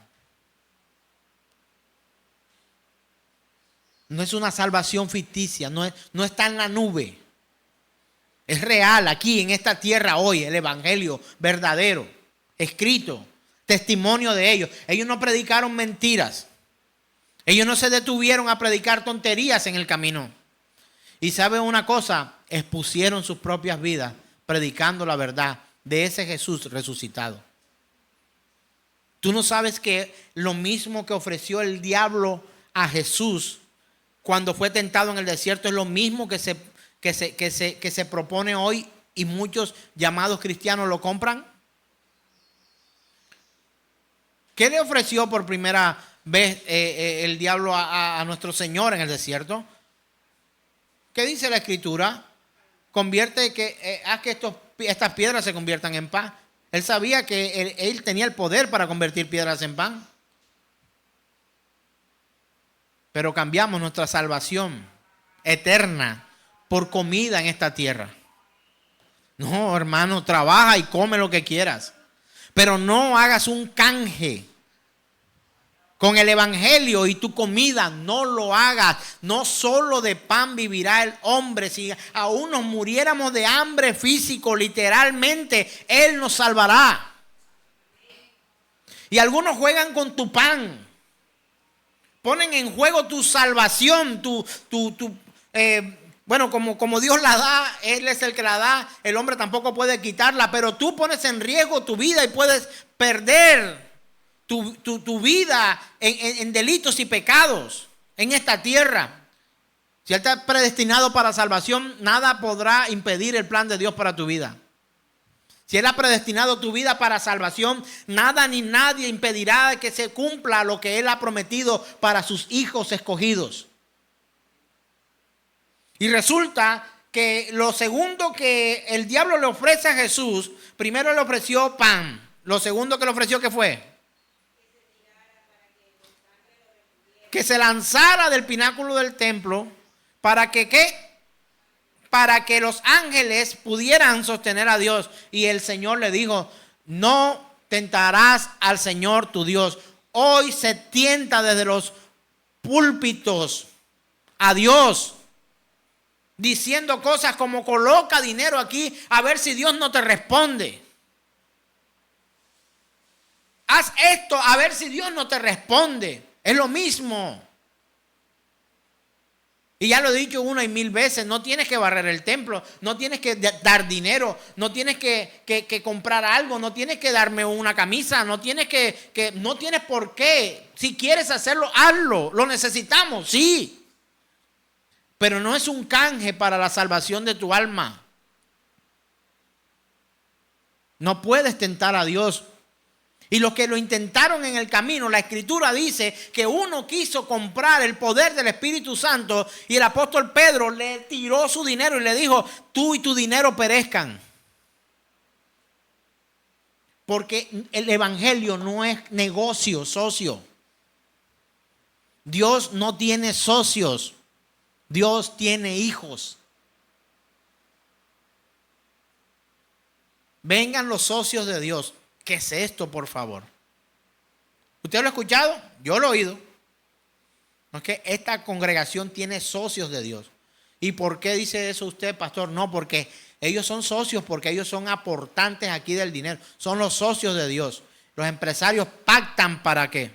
No es una salvación ficticia, no está en la nube. Es real aquí en esta tierra hoy, el evangelio verdadero, escrito, testimonio de ellos. Ellos no predicaron mentiras. Ellos no se detuvieron a predicar tonterías en el camino. Y ¿saben una cosa? Expusieron sus propias vidas predicando la verdad de ese Jesús resucitado. Tú no sabes que lo mismo que ofreció el diablo a Jesús cuando fue tentado en el desierto es lo mismo que se propone hoy, y muchos llamados cristianos lo compran. ¿Qué le ofreció por primera vez el diablo a nuestro Señor en el desierto? ¿Qué dice la Escritura? Haz que estas piedras se conviertan en pan. Él sabía que él tenía el poder para convertir piedras en pan. Pero cambiamos nuestra salvación eterna por comida en esta tierra. No, hermano, trabaja y come lo que quieras, pero no hagas un canje con el evangelio y tu comida. No lo hagas. No solo de pan vivirá el hombre. Si aún nos muriéramos de hambre físico, literalmente, Él nos salvará. Y algunos juegan con tu pan. Ponen en juego tu salvación, bueno, como Dios la da, Él es el que la da, el hombre tampoco puede quitarla, pero tú pones en riesgo tu vida y puedes perder tu vida en delitos y pecados en esta tierra. Si Él está predestinado para salvación, nada podrá impedir el plan de Dios para tu vida. Si Él ha predestinado tu vida para salvación, nada ni nadie impedirá que se cumpla lo que Él ha prometido para sus hijos escogidos. Y resulta que lo segundo que el diablo le ofrece a Jesús, primero le ofreció pan. Lo segundo que le ofreció, ¿qué fue? Que se lanzara del pináculo del templo para que ¿qué? Para que los ángeles pudieran sostener a Dios. Y el Señor le dijo, no tentarás al Señor tu Dios. Hoy se tienta desde los púlpitos a Dios, diciendo cosas como coloca dinero aquí a ver si Dios no te responde. Haz esto a ver si Dios no te responde. Es lo mismo. Y ya lo he dicho una y mil veces, no tienes que barrer el templo, no tienes que dar dinero, no tienes que comprar algo, no tienes que darme una camisa, no tienes no tienes por qué. Si quieres hacerlo, hazlo, lo necesitamos, sí. Pero no es un canje para la salvación de tu alma. No puedes tentar a Dios. Y los que lo intentaron en el camino, la Escritura dice que uno quiso comprar el poder del Espíritu Santo y el apóstol Pedro le tiró su dinero y le dijo, tú y tu dinero perezcan. Porque el evangelio no es negocio, socio. Dios no tiene socios, Dios tiene hijos. Vengan los socios de Dios. ¿Qué es esto, por favor? ¿Usted lo ha escuchado? Yo lo he oído. ¿No es que esta congregación tiene socios de Dios? ¿Y por qué dice eso usted, pastor? No, porque ellos son socios, porque ellos son aportantes aquí del dinero. Son los socios de Dios. Los empresarios pactan ¿para qué?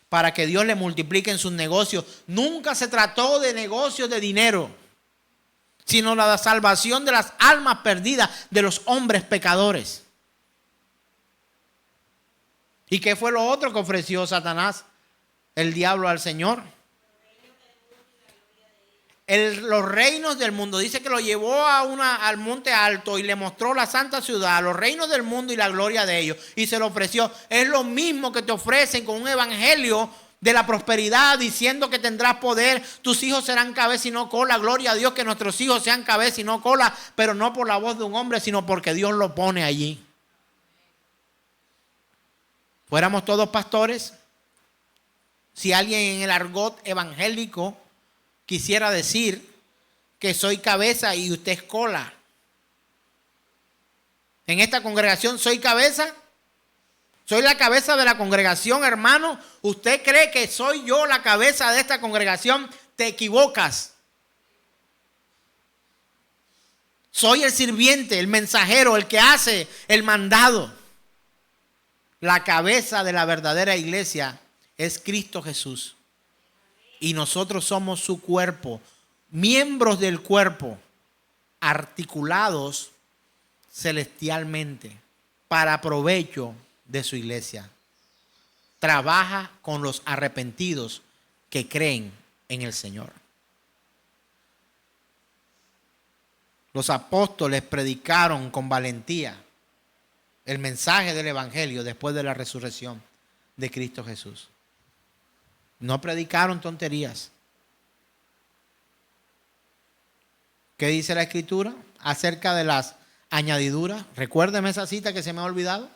Para que Dios le multiplique en sus negocios. Nunca se trató de negocios de dinero, sino la salvación de las almas perdidas de los hombres pecadores. ¿Y qué fue lo otro que ofreció Satanás, el diablo, al Señor? Los reinos del mundo. Dice que lo llevó al monte alto y le mostró la santa ciudad, los reinos del mundo y la gloria de ellos. Y se lo ofreció. Es lo mismo que te ofrecen con un evangelio de la prosperidad, diciendo que tendrás poder. Tus hijos serán cabeza y no cola. Gloria a Dios que nuestros hijos sean cabeza y no cola. Pero no por la voz de un hombre, sino porque Dios lo pone allí. Fuéramos todos pastores, si alguien en el argot evangélico quisiera decir que soy cabeza y usted es cola. En esta congregación soy cabeza, soy la cabeza de la congregación, hermano. ¿Usted cree que soy yo la cabeza de esta congregación? Te equivocas. Soy el sirviente, el mensajero, el que hace el mandado. La cabeza de la verdadera iglesia es Cristo Jesús. Y nosotros somos su cuerpo, miembros del cuerpo, articulados celestialmente para provecho de su iglesia. Trabaja con los arrepentidos que creen en el Señor. Los apóstoles predicaron con valentía el mensaje del evangelio después de la resurrección de Cristo Jesús. No predicaron tonterías. ¿Qué dice la Escritura acerca de las añadiduras? Recuérdeme esa cita que se me ha olvidado.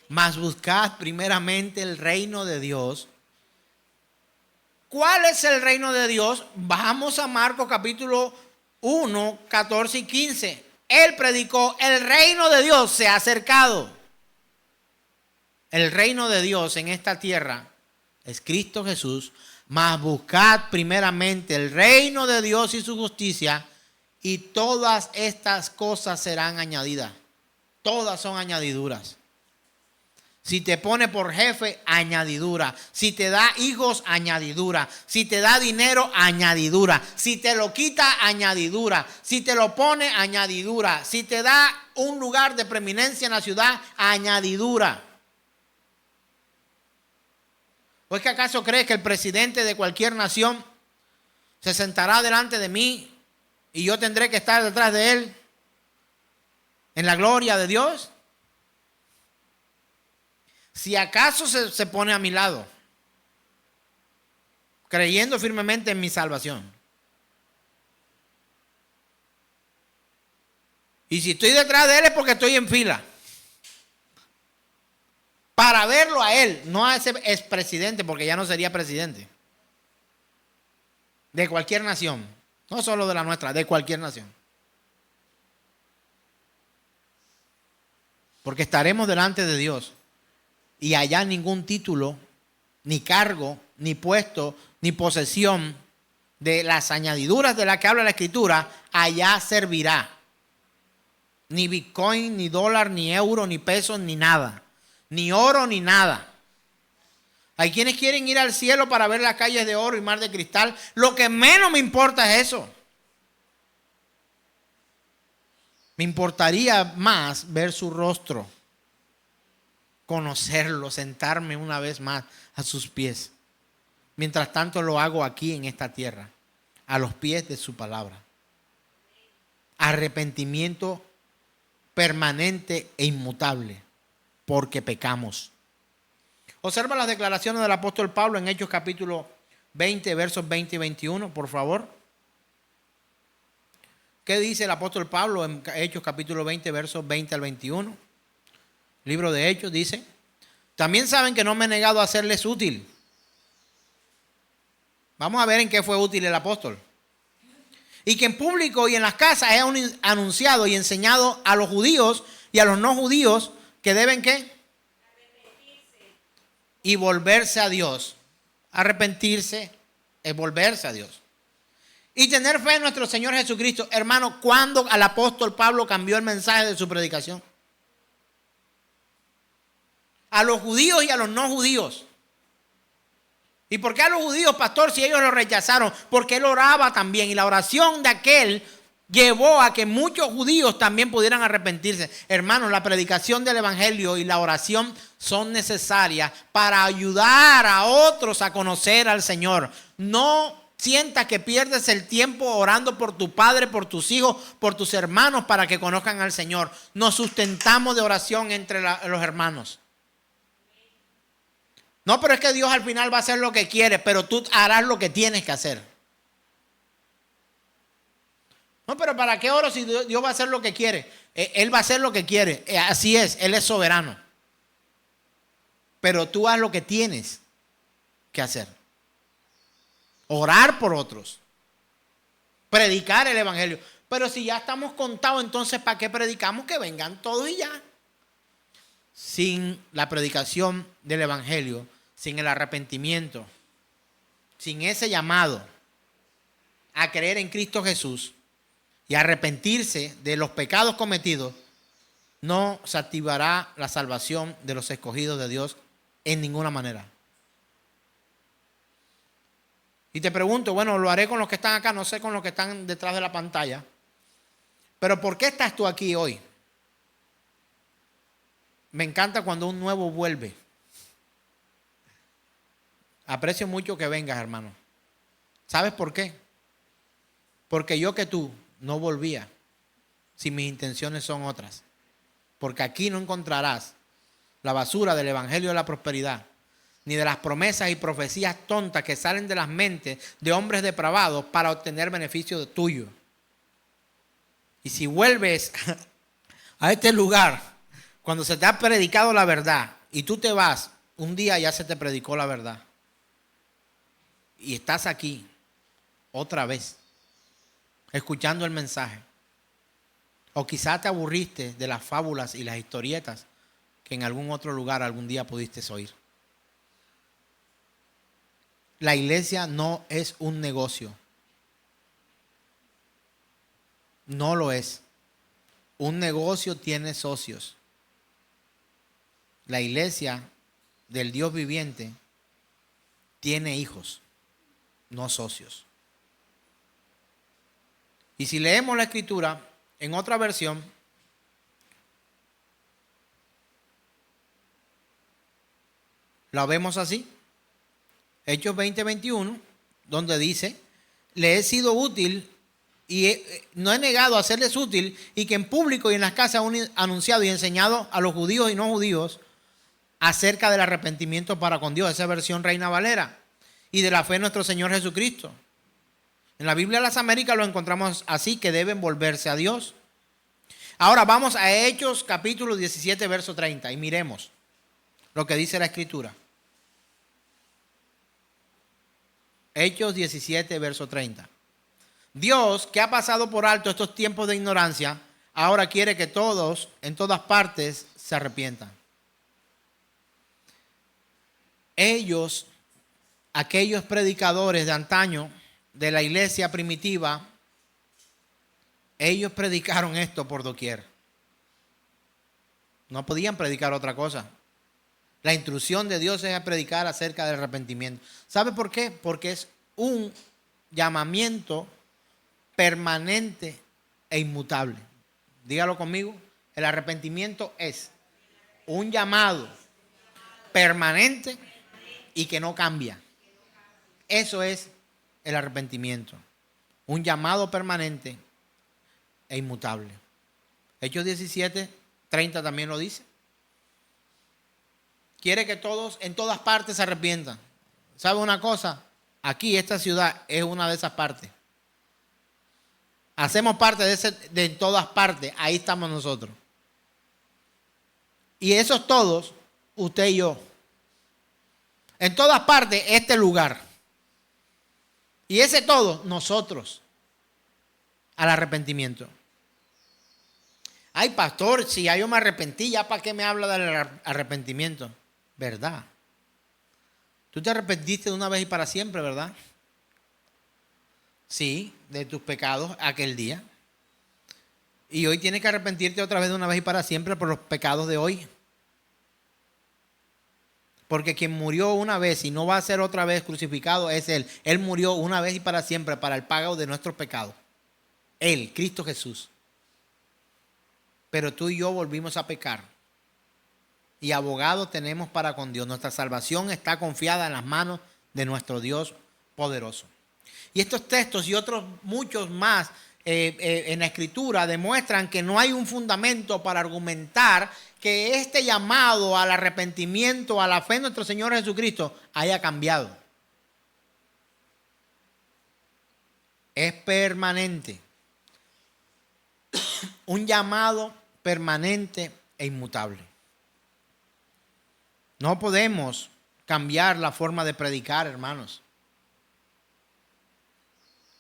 Mas buscad primeramente el reino de Dios. ¿Cuál es el reino de Dios? Vamos a Marcos capítulo 1, 14 y 15. Él predicó, el reino de Dios se ha acercado. El reino de Dios en esta tierra es Cristo Jesús. Mas buscad primeramente el reino de Dios y su justicia, y todas estas cosas serán añadidas. Todas son añadiduras. Si te pone por jefe, añadidura. Si te da hijos, añadidura. Si te da dinero, añadidura. Si te lo quita, añadidura. Si te lo pone, añadidura. Si te da un lugar de preeminencia en la ciudad, añadidura. ¿O es que acaso crees que el presidente de cualquier nación se sentará delante de mí y yo tendré que estar detrás de él en la gloria de Dios? Si acaso se pone a mi lado, creyendo firmemente en mi salvación. Y si estoy detrás de él es porque estoy en fila. Para verlo a él, no a ese expresidente, porque ya no sería presidente. De cualquier nación. No solo de la nuestra, de cualquier nación. Porque estaremos delante de Dios. Y allá ningún título, ni cargo, ni puesto, ni posesión de las añadiduras de las que habla la Escritura, allá servirá. Ni Bitcoin, ni dólar, ni euro, ni pesos, ni nada. Ni oro, ni nada. Hay quienes quieren ir al cielo para ver las calles de oro y mar de cristal. Lo que menos me importa es eso. Me importaría más ver su rostro, conocerlo, sentarme una vez más a sus pies. Mientras tanto lo hago aquí en esta tierra, a los pies de su palabra. Arrepentimiento permanente e inmutable, porque pecamos. Observa las declaraciones del apóstol Pablo en Hechos capítulo 20, versos 20 y 21, por favor. ¿Qué dice el apóstol Pablo en Hechos capítulo 20, versos 20 al 21? Libro de Hechos dice: también saben que no me he negado a serles útil. Vamos a ver en qué fue útil el apóstol. Y que en público y en las casas he anunciado y enseñado a los judíos y a los no judíos que deben ¿qué? Y volverse a Dios. Arrepentirse es volverse a Dios. Y tener fe en nuestro Señor Jesucristo. Hermano, ¿cuándo al apóstol Pablo cambió el mensaje de su predicación? A los judíos y a los no judíos. ¿Y por qué a los judíos, pastor, si ellos lo rechazaron? Porque él oraba también. Y la oración de aquel llevó a que muchos judíos también pudieran arrepentirse. Hermanos, la predicación del evangelio y la oración son necesarias para ayudar a otros a conocer al Señor. No sientas que pierdes el tiempo orando por tu padre, por tus hijos, por tus hermanos para que conozcan al Señor. Nos sustentamos de oración entre los hermanos. No, pero es que Dios al final va a hacer lo que quiere, pero tú harás lo que tienes que hacer. No, pero ¿para qué oro si Dios va a hacer lo que quiere? Él va a hacer lo que quiere. Así es, Él es soberano. Pero tú haz lo que tienes que hacer. Orar por otros. Predicar el evangelio. Pero si ya estamos contados, entonces ¿para qué predicamos? Que vengan todos y ya. Sin la predicación del evangelio, sin el arrepentimiento, sin ese llamado a creer en Cristo Jesús y arrepentirse de los pecados cometidos, no se activará la salvación de los escogidos de Dios en ninguna manera. Y te pregunto, bueno, lo haré con los que están acá, no sé con los que están detrás de la pantalla, pero ¿por qué estás tú aquí hoy? Me encanta cuando un nuevo vuelve. Aprecio mucho que vengas, hermano. ¿Sabes por qué? Porque yo que tú no volvía si mis intenciones son otras. Porque aquí no encontrarás la basura del evangelio de la prosperidad, ni de las promesas y profecías tontas que salen de las mentes de hombres depravados para obtener beneficio tuyo. Y si vuelves a este lugar, cuando se te ha predicado la verdad y tú te vas, un día ya se te predicó la verdad. Y estás aquí otra vez, escuchando el mensaje. O quizás te aburriste de las fábulas y las historietas que en algún otro lugar algún día pudiste oír. La iglesia no es un negocio. No lo es. Un negocio tiene socios. La iglesia del Dios viviente tiene hijos, no socios. Y si leemos la escritura en otra versión, la vemos así. Hechos 20:21, donde dice: le he sido útil y no he negado a serles útil, y que en público y en las casas he anunciado y enseñado a los judíos y no judíos acerca del arrepentimiento para con Dios. Esa versión Reina Valera. y de la fe en nuestro Señor Jesucristo. En la Biblia de las Américas lo encontramos así, que deben volverse a Dios. Ahora vamos a Hechos capítulo 17, verso 30 y miremos lo que dice la Escritura. Hechos 17, verso 30. Dios, que ha pasado por alto estos tiempos de ignorancia, ahora quiere que todos, en todas partes, se arrepientan. Ellos, aquellos predicadores de antaño, de la iglesia primitiva, ellos predicaron esto por doquier. No podían predicar otra cosa. La instrucción de Dios es a predicar acerca del arrepentimiento. ¿Sabe por qué? Porque es un llamamiento permanente e inmutable. Dígalo conmigo. El arrepentimiento es un llamado permanente y que no cambia. Eso es el arrepentimiento. Un llamado permanente e inmutable. Hechos 17, 30 también lo dice. Quiere que todos en todas partes se arrepientan. ¿Sabe una cosa? Aquí esta ciudad es una de esas partes. Hacemos parte de todas partes. Ahí estamos nosotros. Y esos todos, usted y yo. En todas partes, este lugar. Y ese todo, nosotros. Al arrepentimiento. Ay, pastor, si ya yo me arrepentí, ¿ya para qué me habla del arrepentimiento? ¿Verdad? Tú te arrepentiste de una vez y para siempre, ¿verdad? Sí, de tus pecados aquel día. Y hoy tienes que arrepentirte otra vez de una vez y para siempre por los pecados de hoy. Porque quien murió una vez y no va a ser otra vez crucificado es Él. Él murió una vez y para siempre para el pago de nuestros pecados. Él, Cristo Jesús. Pero tú y yo volvimos a pecar. Y abogado tenemos para con Dios. Nuestra salvación está confiada en las manos de nuestro Dios poderoso. Y estos textos y otros muchos más en la Escritura demuestran que no hay un fundamento para argumentar que este llamado al arrepentimiento, a la fe en nuestro Señor Jesucristo haya cambiado. Es permanente. Un llamado permanente e inmutable. No podemos cambiar la forma de predicar, hermanos.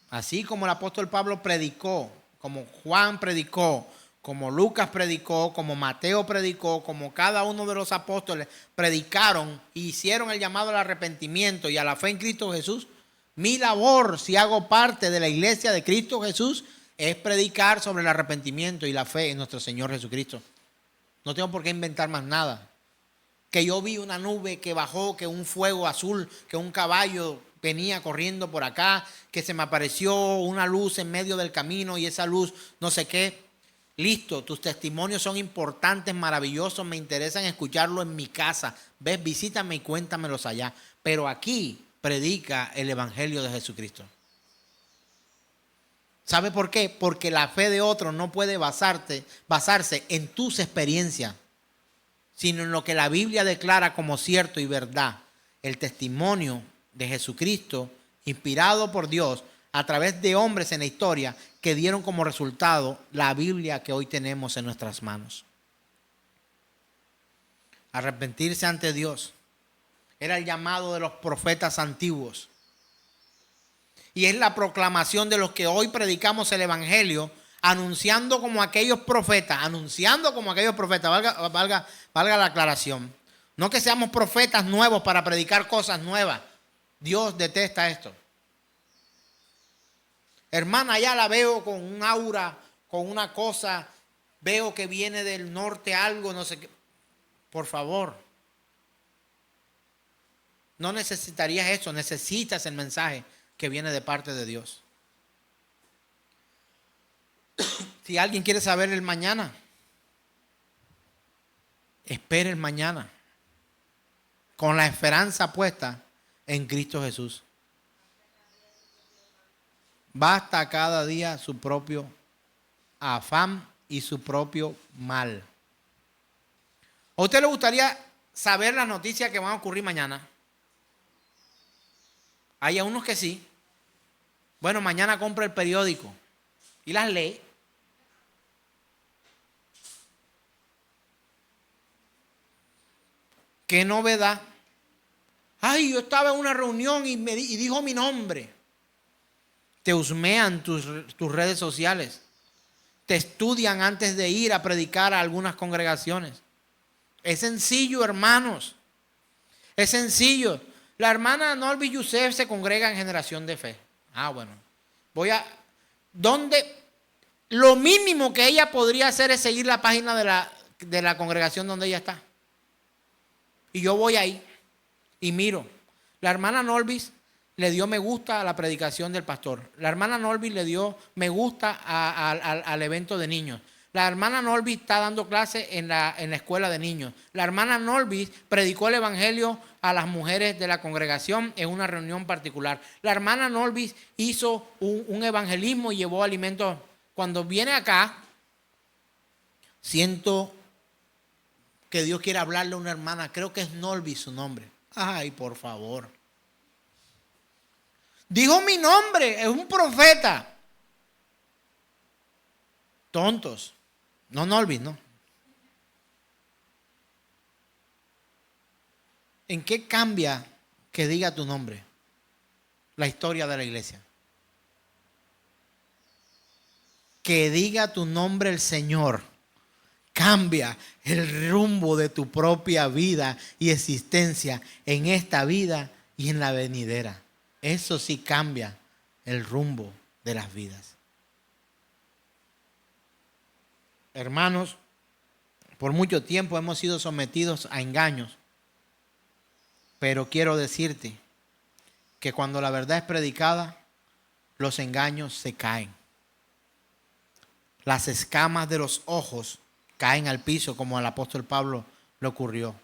Así como el apóstol Pablo predicó, como Juan predicó, como Lucas predicó, como Mateo predicó, como cada uno de los apóstoles predicaron e hicieron el llamado al arrepentimiento y a la fe en Cristo Jesús, mi labor, si hago parte de la iglesia de Cristo Jesús, es predicar sobre el arrepentimiento y la fe en nuestro Señor Jesucristo. No tengo por qué inventar más nada. Que yo vi una nube que bajó, que un fuego azul, que un caballo venía corriendo por acá, que se me apareció una luz en medio del camino y esa luz no sé qué. Listo, tus testimonios son importantes, maravillosos, me interesan escucharlo en mi casa. Ves, visítame y cuéntamelos allá. Pero aquí predica el Evangelio de Jesucristo. ¿Sabe por qué? Porque la fe de otro no puede basarse en tus experiencias, sino en lo que la Biblia declara como cierto y verdad. El testimonio de Jesucristo, inspirado por Dios, a través de hombres en la historia que dieron como resultado la Biblia que hoy tenemos en nuestras manos. Arrepentirse ante Dios era el llamado de los profetas antiguos. Y es la proclamación de los que hoy predicamos el Evangelio, anunciando como aquellos profetas, valga la aclaración. No que seamos profetas nuevos para predicar cosas nuevas. Dios detesta esto. Hermana, ya la veo con un aura, con una cosa, veo que viene del norte algo, no sé qué. Por favor. No necesitarías eso, necesitas el mensaje que viene de parte de Dios. Si alguien quiere saber el mañana, espere el mañana con la esperanza puesta en Cristo Jesús. Basta cada día su propio afán y su propio mal. ¿A usted le gustaría saber las noticias que van a ocurrir mañana? Hay a unos que sí. Bueno, mañana compra el periódico y las lee. ¿Qué novedad? Ay, yo estaba en una reunión y dijo mi nombre. Te husmean tus redes sociales. Te estudian antes de ir a predicar a algunas congregaciones. Es sencillo, hermanos. Es sencillo. La hermana Norby Youssef se congrega en Generación de Fe. Bueno. Lo mínimo que ella podría hacer es seguir la página de la congregación donde ella está. Y yo voy ahí y miro. La hermana Norby le dio me gusta a la predicación del pastor. La hermana Norby le dio me gusta al evento de niños. La hermana Norby está dando clases en la escuela de niños. La hermana Norby predicó el evangelio a las mujeres de la congregación en una reunión particular. La hermana Norby hizo un evangelismo y llevó alimentos. Cuando viene acá, siento que Dios quiere hablarle a una hermana. Creo que es Norby su nombre. Ay, por favor. Dijo mi nombre, es un profeta. Tontos. No, Norby, no. ¿En qué cambia que diga tu nombre? La historia de la iglesia. Que diga tu nombre el Señor cambia el rumbo de tu propia vida y existencia en esta vida y en la venidera. Eso sí cambia el rumbo de las vidas. Hermanos, por mucho tiempo hemos sido sometidos a engaños, pero quiero decirte que cuando la verdad es predicada, los engaños se caen. Las escamas de los ojos caen al piso, como al apóstol Pablo le ocurrió.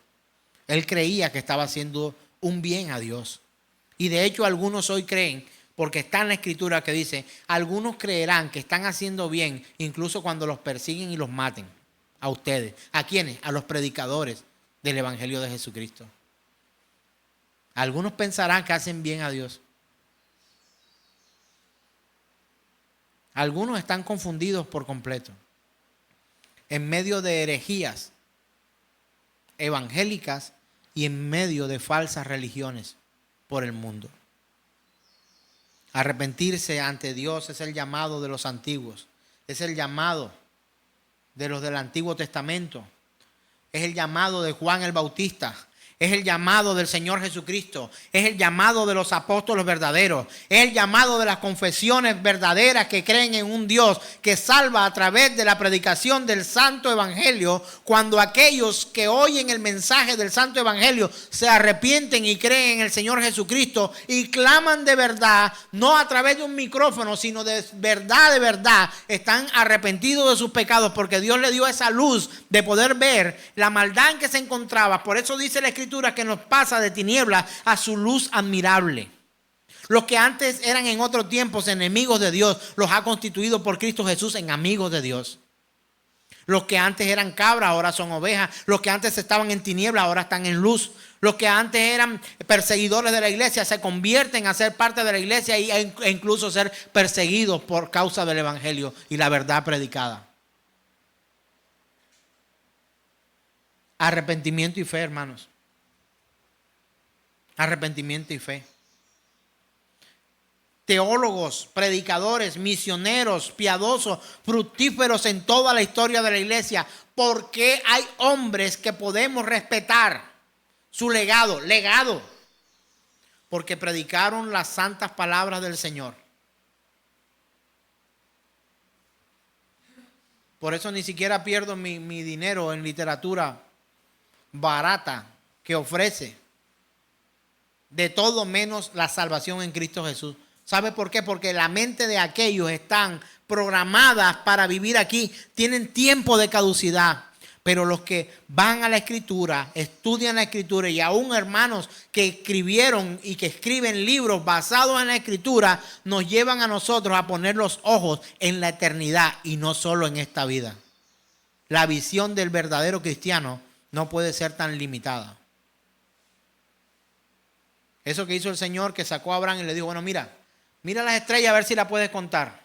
Él creía que estaba haciendo un bien a Dios. Y de hecho algunos hoy creen, porque está en la escritura que dice, algunos creerán que están haciendo bien, incluso cuando los persiguen y los maten. A ustedes. ¿A quiénes? A los predicadores del evangelio de Jesucristo. Algunos pensarán que hacen bien a Dios. Algunos están confundidos por completo. En medio de herejías evangélicas y en medio de falsas religiones por el mundo. Arrepentirse ante Dios es el llamado de los antiguos. Es el llamado de los del Antiguo Testamento. Es el llamado de Juan el Bautista. Es el llamado del Señor Jesucristo. Es el llamado de los apóstoles verdaderos. Es el llamado de las confesiones verdaderas que creen en un Dios que salva a través de la predicación del Santo Evangelio. Cuando aquellos que oyen el mensaje del Santo Evangelio se arrepienten y creen en el Señor Jesucristo y claman de verdad, no a través de un micrófono, sino de verdad, están arrepentidos de sus pecados porque Dios le dio esa luz de poder ver la maldad en que se encontraba. Por eso dice la Escritura que nos pasa de tinieblas a su luz admirable. Los que antes eran en otros tiempos enemigos de Dios, los ha constituido por Cristo Jesús en amigos de Dios. Los que antes eran cabras, ahora son ovejas. Los que antes estaban en tinieblas, ahora están en luz. Los que antes eran perseguidores de la iglesia se convierten a ser parte de la iglesia e incluso ser perseguidos por causa del evangelio y la verdad predicada. Arrepentimiento y fe, hermanos. Arrepentimiento y fe. Teólogos, predicadores, misioneros, piadosos, fructíferos en toda la historia de la iglesia. Porque hay hombres que podemos respetar su legado. Porque predicaron las santas palabras del Señor. Por eso ni siquiera pierdo mi dinero en literatura barata que ofrece de todo menos la salvación en Cristo Jesús. ¿Sabe por qué? Porque la mente de aquellos están programadas para vivir aquí, tienen tiempo de caducidad. Pero los que van a la Escritura, estudian la Escritura y aún hermanos que escribieron y que escriben libros basados en la Escritura, nos llevan a nosotros a poner los ojos en la eternidad y no solo en esta vida. La visión del verdadero cristiano no puede ser tan limitada. Eso que hizo el Señor, que sacó a Abraham y le dijo, bueno, mira las estrellas a ver si las puedes contar.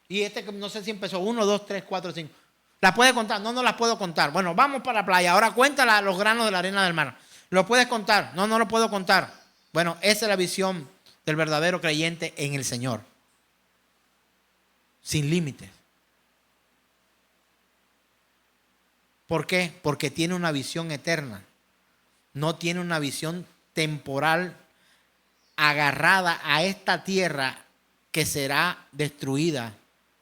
Y no sé si empezó 1, 2, 3, 4, 5. ¿Las puedes contar? No las puedo contar. Bueno, vamos para la playa. Ahora cuenta los granos de la arena del mar. ¿Lo puedes contar? No lo puedo contar. Bueno, esa es la visión del verdadero creyente en el Señor. Sin límites. ¿Por qué? Porque tiene una visión eterna. No tiene una visión temporal agarrada a esta tierra que será destruida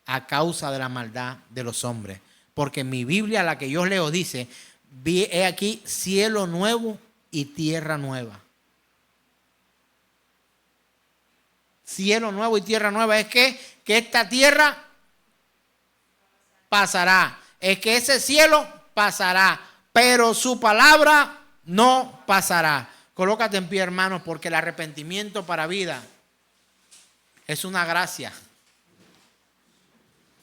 a causa de la maldad de los hombres. Porque en mi Biblia, la que yo leo, dice, he aquí cielo nuevo y tierra nueva. Cielo nuevo y tierra nueva. Es que esta tierra pasará. Es que ese cielo pasará. Pero su palabra no pasará. Colócate en pie, hermanos, porque el arrepentimiento para vida es una gracia.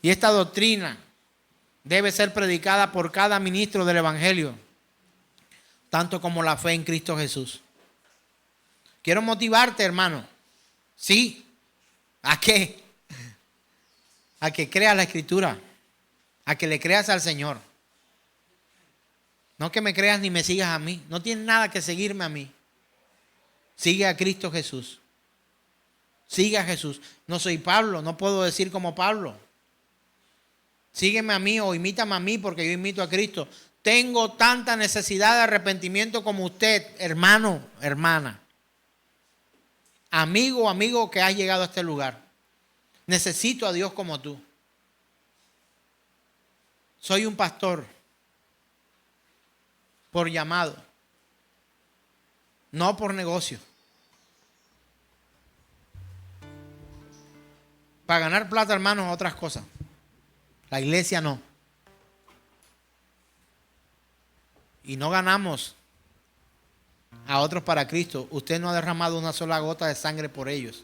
Y esta doctrina debe ser predicada por cada ministro del Evangelio, tanto como la fe en Cristo Jesús. Quiero motivarte, hermano. Sí. ¿A qué? A que creas la Escritura. A que le creas al Señor. No que me creas ni me sigas a mí. No tienes nada que seguirme a mí. Sigue a Cristo Jesús. Sigue a Jesús. No soy Pablo, no puedo decir como Pablo. Sígueme a mí o imítame a mí porque yo imito a Cristo. Tengo tanta necesidad de arrepentimiento como usted, hermano, hermana. Amigo que has llegado a este lugar. Necesito a Dios como tú. Soy un pastor por llamado, no por negocio. Para ganar plata, hermanos, otras cosas. La iglesia no. Y no ganamos a otros para Cristo. Usted no ha derramado una sola gota de sangre por ellos.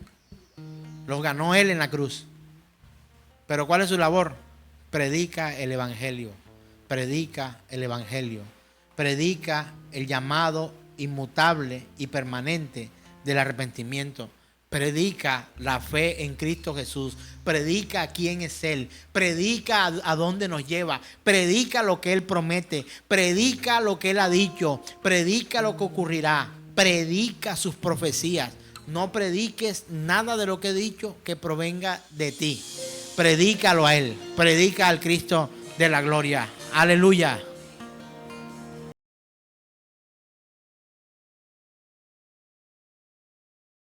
Los ganó Él en la cruz. Pero ¿cuál es su labor? Predica el Evangelio. Predica el Evangelio. Predica el llamado inmutable y permanente del arrepentimiento. Predica la fe en Cristo Jesús. Predica quién es Él. Predica a dónde nos lleva. Predica lo que Él promete. Predica lo que Él ha dicho. Predica lo que ocurrirá. Predica sus profecías. No prediques nada de lo que he dicho que provenga de ti. Predícalo a Él. Predica al Cristo de la gloria. Aleluya.